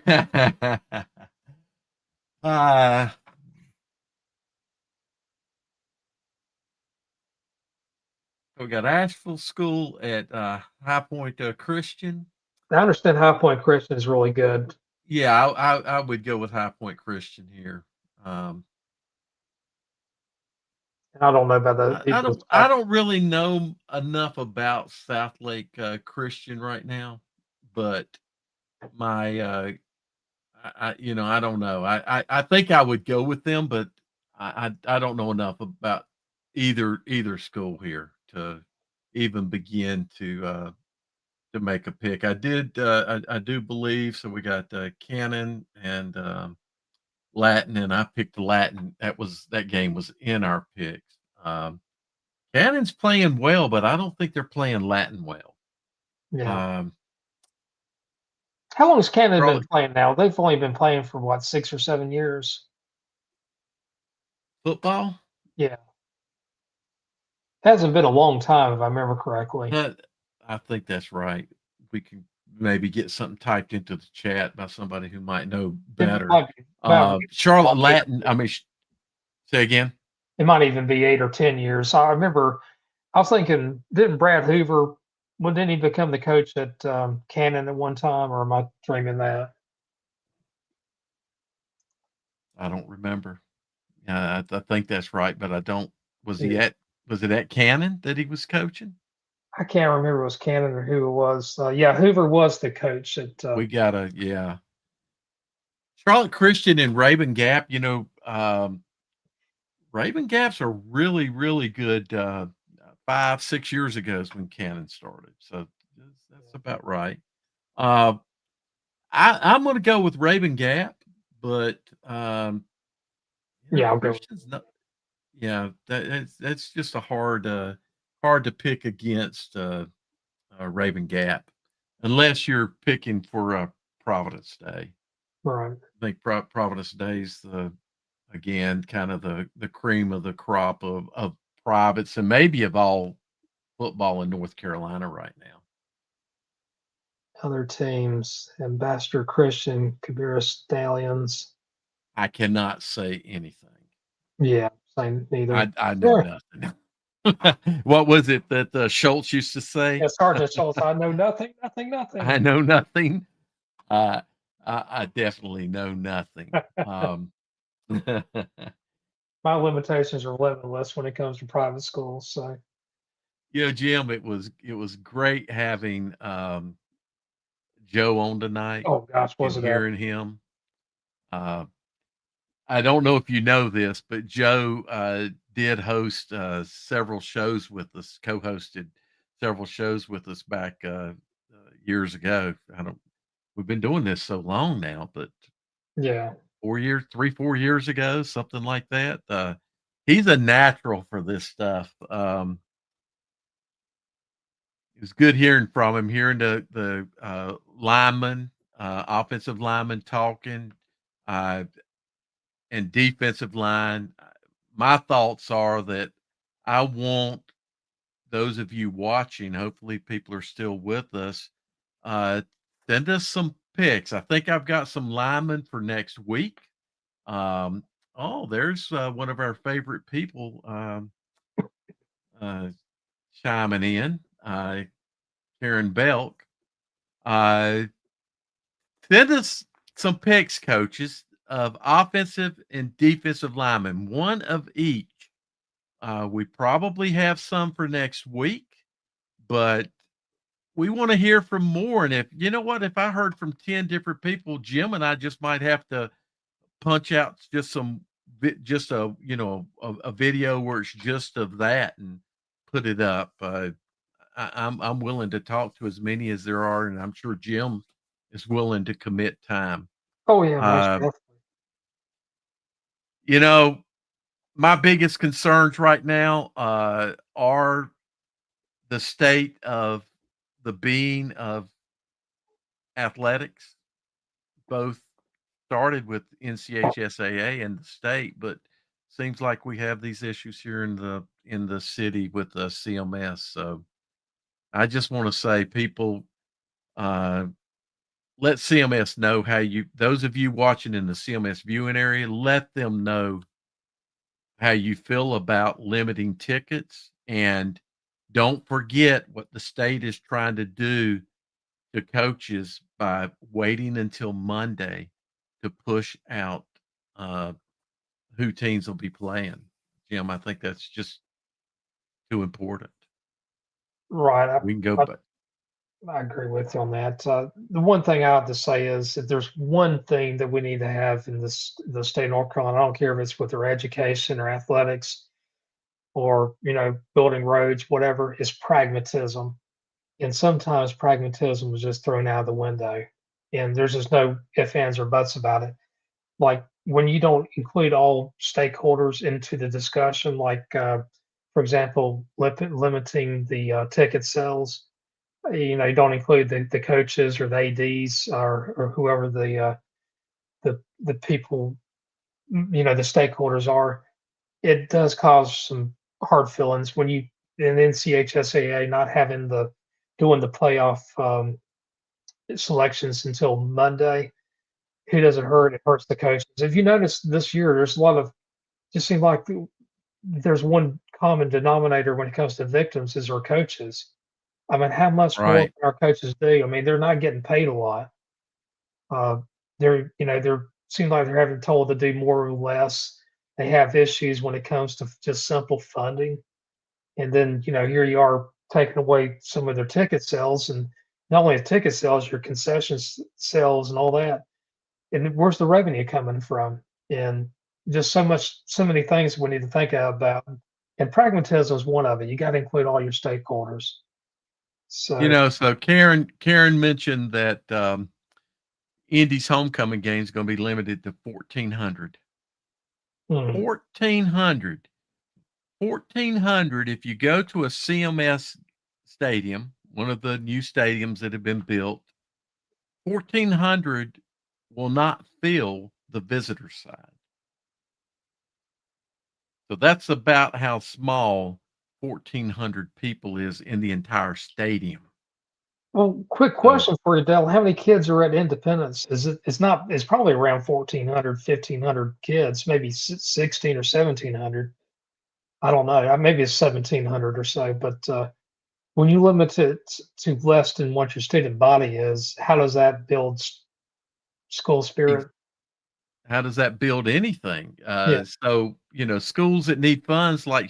We got Asheville School at High Point Christian. I understand High Point Christian is really good. Yeah, I would go with High Point Christian here. I don't know about that. I don't really know enough about South Lake Christian right now, but I don't know. I think I would go with them, but I don't know enough about either school here to even begin to make a pick. I do believe so. We got Cannon and Latin, and I picked Latin. That game was in our picks. Cannon's playing well, but I don't think they're playing Latin well. Yeah. How long has Cannon been playing now? They've only been playing for what, 6 or 7 years? Football? Yeah. Hasn't been a long time, if I remember correctly. I think that's right. We can maybe get something typed into the chat by somebody who might know better. Charlotte Latin, say again? It might even be 8 or 10 years. I remember, I was thinking, didn't Brad Hoover, didn't he become the coach at Cannon at one time, or am I dreaming that? I don't remember. I think that's right, but I don't. Was it at Cannon that he was coaching? I can't remember if it was Cannon or who it was. Hoover was the coach at. Charlotte Christian and Raven Gap. Raven Gap's a really, really good 5-6 years ago is when Cannon started. So that's about right. I'm going to go with Raven Gap, but Yeah, I'll go. Christian's not. Yeah, that's just a hard to pick against Raven Gap, unless you're picking for Providence Day. Right. I think Providence Day's again kind of the cream of the crop of privates and maybe of all football in North Carolina right now. Other teams: Ambassador Christian, Cabira Stallions. I cannot say anything. Yeah, same. Neither. I know nothing. What was it that Schultz used to say? Yeah, Sergeant Schultz. I know nothing. I know nothing. I definitely know nothing. My limitations are limitless when it comes to private schools. So, Jim, it was great having Joe on tonight. oh gosh, was and it hearing him. I don't know if you know this, but Joe did host several shows with us, co-hosted several shows with us back years ago. We've been doing this so long now, but yeah, 4 years ago, something like that. He's a natural for this stuff. It was good hearing from him, hearing the linemen, offensive linemen talking, and defensive line. My thoughts are that I want those of you watching, hopefully people are still with us, send us some picks. I think I've got some linemen for next week. There's one of our favorite people chiming in, Karen Belk. Send us some picks, coaches, of offensive and defensive linemen, one of each. We probably have some for next week, but we want to hear from more. And if I heard from 10 different people, Jim and I just might have to punch out just a video where it's just of that and put it up. I'm willing to talk to as many as there are, and I'm sure Jim is willing to commit time. oh yeah, most definitely. My biggest concerns right now are the state of the being of athletics. Both started with NCHSAA and the state, but seems like we have these issues here in the city with the CMS. So I just want to say, people, let CMS know those of you watching in the CMS viewing area, let them know how you feel about limiting tickets, and don't forget what the state is trying to do to coaches by waiting until Monday to push out who teams will be playing. Jim, I think that's just too important. Right. We can go back. I agree with you on that. The one thing I have to say is, if there's one thing that we need to have in the state of North Carolina, I don't care if it's with their education or athletics or, building roads, whatever, is pragmatism. And sometimes pragmatism is just thrown out of the window, and there's just no ifs, ands, or buts about it. Like when you don't include all stakeholders into the discussion, like, for example, limiting the ticket sales. You don't include the coaches or the ADs or whoever the people, the stakeholders are. It does cause some hard feelings when you in NCHSAA not having doing the playoff selections until Monday. Who does it hurt? It hurts the coaches. If you notice this year, there's a lot of, just seems like there's one common denominator when it comes to victims is our coaches. I mean, how much more can our coaches do? I mean, they're not getting paid a lot. They're seem like they're having told to do more or less. They have issues when it comes to just simple funding. And then, here you are taking away some of their ticket sales, and not only the ticket sales, your concessions sales and all that. And where's the revenue coming from? And just so many things we need to think about. and pragmatism is one of it. You got to include all your stakeholders. So So Karen mentioned that Indy's homecoming game is going to be limited to 1,400. 1,400. 1,400. If you go to a CMS stadium, one of the new stadiums that have been built, 1,400 will not fill the visitor side. So that's about how small 1,400 people is in the entire stadium. Well, quick question for you, Dell. How many kids are at Independence? It's probably around 1,400, 1,500 kids, maybe 16 or 1,700. I don't know. Maybe it's 1,700 or so. But when you limit it to less than what your student body is, how does that build school spirit? How does that build anything? Yeah. So, schools that need funds, like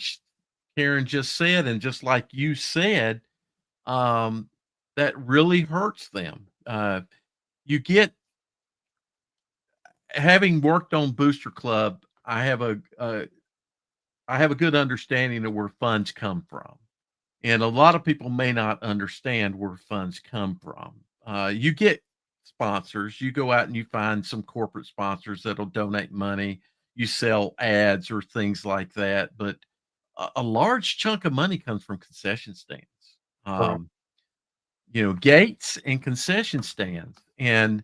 Karen just said, and just like you said, that really hurts them. You get, having worked on Booster Club, I have a good understanding of where funds come from. And a lot of people may not understand where funds come from. You get sponsors, you go out and you find some corporate sponsors that'll donate money, you sell ads or things like that. But a large chunk of money comes from concession stands. Right. Gates and concession stands. And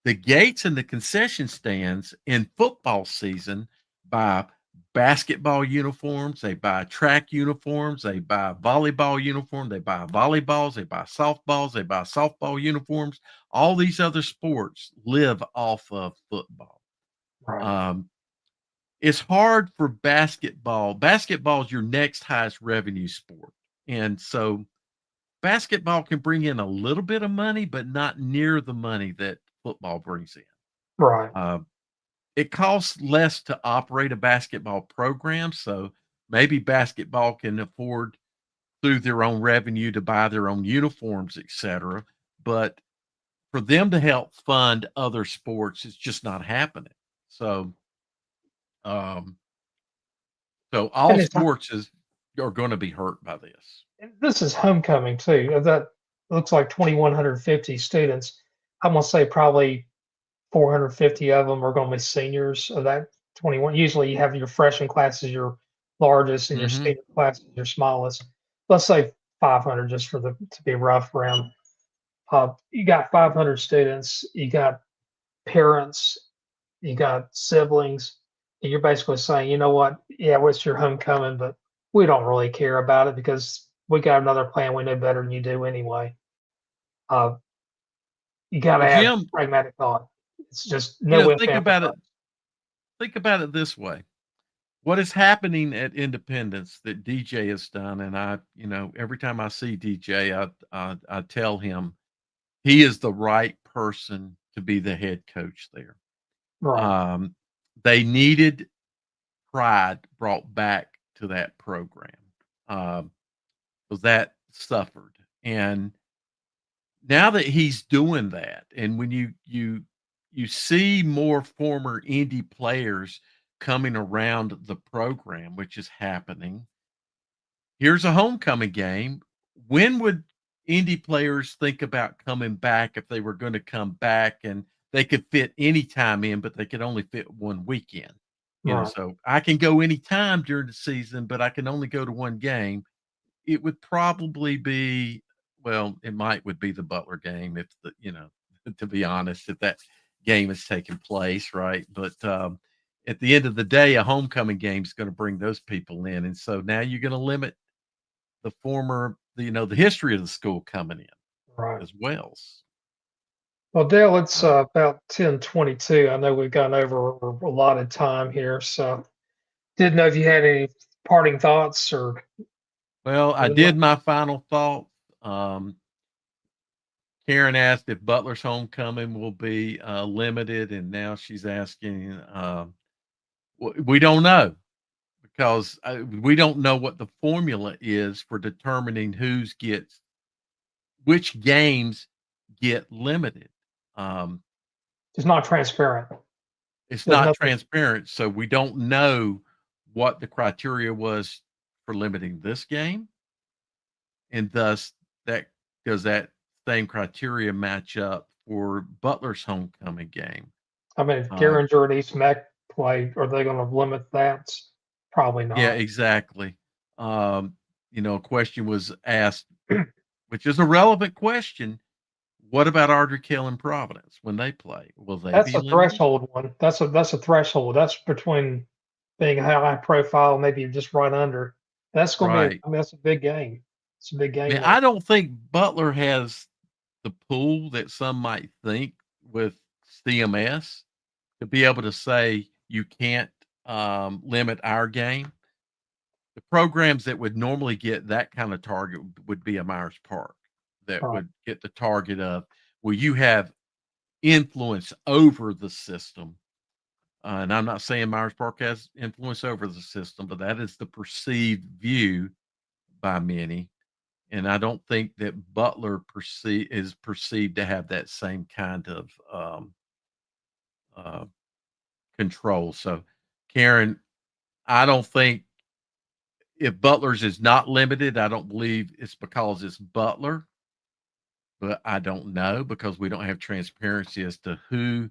the gates and the concession stands in football season buy basketball uniforms, they buy track uniforms, they buy volleyball uniforms, they buy volleyballs, they buy softball uniforms. All these other sports live off of football. Right. It's hard for basketball. Basketball is your next highest revenue sport. And so basketball can bring in a little bit of money, but not near the money that football brings in. Right. It costs less to operate a basketball program, so maybe basketball can afford through their own revenue to buy their own uniforms, etc. But for them to help fund other sports, it's just not happening. So, all sports are going to be hurt by this. And this is homecoming too. That looks like 2,150 students. I'm gonna say probably 450 of them are going to be seniors of that 21. Usually you have your freshman class as your largest and your senior class is your smallest. Let's say 500 just to be rough around. You got 500 students, you got parents, you got siblings, and you're basically saying, you know what? Yeah, it's your homecoming, but we don't really care about it because we got another plan we know better than you do anyway. You got to have pragmatic thought. It's just think about it. Think about it this way: what is happening at Independence that DJ has done, and I, every time I see DJ, I tell him he is the right person to be the head coach there. Right. They needed pride brought back to that program because that suffered, and now that he's doing that, and when you see more former Indy players coming around the program, which is happening. Here's a homecoming game. When would Indy players think about coming back if they were going to come back and they could fit any time in, but they could only fit one weekend? So I can go anytime during the season, but I can only go to one game. It would probably be, would be the Butler game if to be honest, if that game is taking place, right? But at the end of the day, a homecoming game is going to bring those people in, and so now you're going to limit the the history of the school coming in, as well. Well, Dale, it's about 10:22. I know we've gone over a lot of time here, so didn't know if you had any parting thoughts or. Well, I did my final thought. Karen asked if Butler's homecoming will be limited, and now she's asking, we don't know because we don't know what the formula is for determining which games get limited. It's not transparent. It's not transparent, so we don't know what the criteria was for limiting this game? And thus, does that same criteria match up for Butler's homecoming game? I mean, if Garinger and East Mac play, are they going to limit that? Probably not. Yeah, exactly. A question was asked, which is a relevant question. What about Ardrey and Providence when they play? Will they That's be a limited? threshold one. That's a threshold. That's between being high profile, maybe just right under. That's going to be. I mean, that's a big game. It's a big game. I mean, I don't think Butler has the pool that some might think with CMS to be able to say you can't limit our game. The programs that would normally get that kind of target would be a Myers Park that would get the target of, well, you have influence over the system. And I'm not saying Myers Park has influence over the system, but that is the perceived view by many. And I don't think that Butler is perceived to have that same kind of control. So, Karen, I don't think if Butler's is not limited, I don't believe it's because it's Butler. But I don't know because we don't have transparency as to who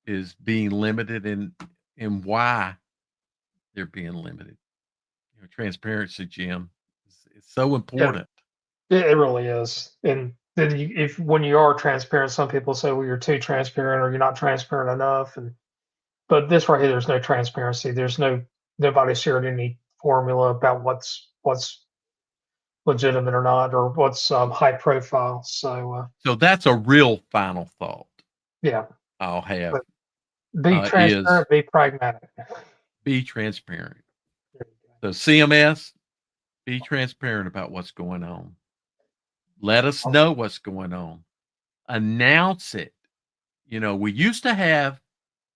is being limited and why they're being limited. Transparency, Jim, is so important. Yeah, it really is. And then when you are transparent, some people say, well, you're too transparent or you're not transparent enough. But this right here, there's no transparency. There's nobody shared any formula about what's legitimate or not, or what's high profile. So that's a real final thought. Yeah, I'll have. But be transparent, be pragmatic. Be transparent. So CMS, be transparent about what's going on. Let us know what's going on. Announce it. We used to have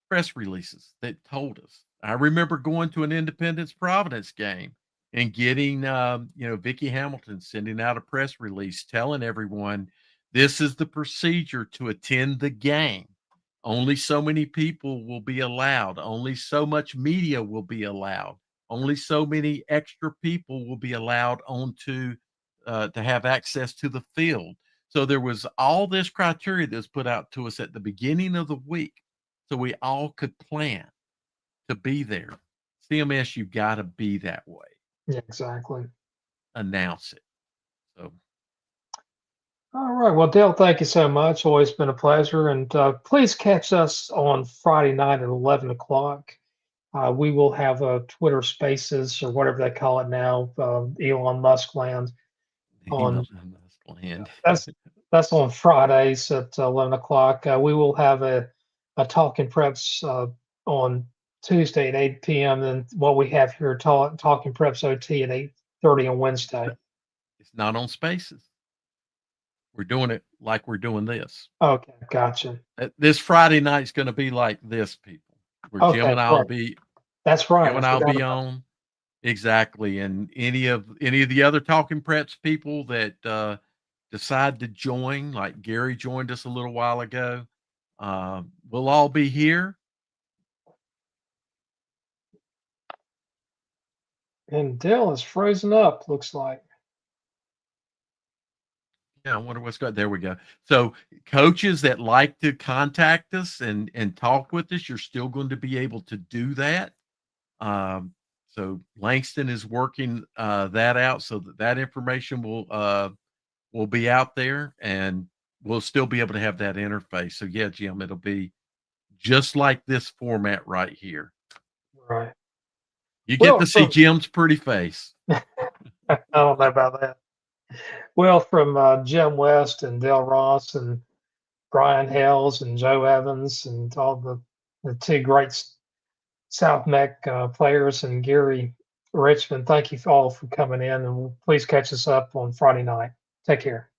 press releases that told us. I remember going to an Independence Providence game and getting, Vicki Hamilton sending out a press release telling everyone this is the procedure to attend the game. Only so many people will be allowed. Only so much media will be allowed. Only so many extra people will be allowed to have access to the field. So there was all this criteria that was put out to us at the beginning of the week, so we all could plan to be there. CMS, you've got to be that way. Yeah, exactly. Announce it. So. All right. Well, Dale, thank you so much. Always been a pleasure. And please catch us on Friday night at 11 o'clock. We will have a Twitter Spaces or whatever they call it now, Elon Musk land. That's on Fridays at 11 o'clock. We will have a Talking Preps on Tuesday at 8 p.m. And what we have here, Talking Preps OT at 8:30 on Wednesday. It's not on Spaces. We're doing it like we're doing this. Okay, gotcha. This Friday night's going to be like this, people. Where Jim and I'll be. That's right. Jim and I'll be on. Exactly. And any of the other Talking Preps people that decide to join, like Gary joined us a little while ago, we'll all be here. And Dale is frozen up, looks like. Yeah, I wonder what's going. There we go. So coaches that like to contact us and talk with us, you're still going to be able to do that. So Langston is working that out so that information will be out there, and we'll still be able to have that interface. So yeah, Jim, it'll be just like this format right here. Right. You get to see Jim's pretty face. I don't know about that. Well, from Jim West and Dale Ross and Brian Hales and Joe Evans and all the two great South Mech players and Gary Richmond, thank you all for coming in, and please catch us up on Friday night. Take care.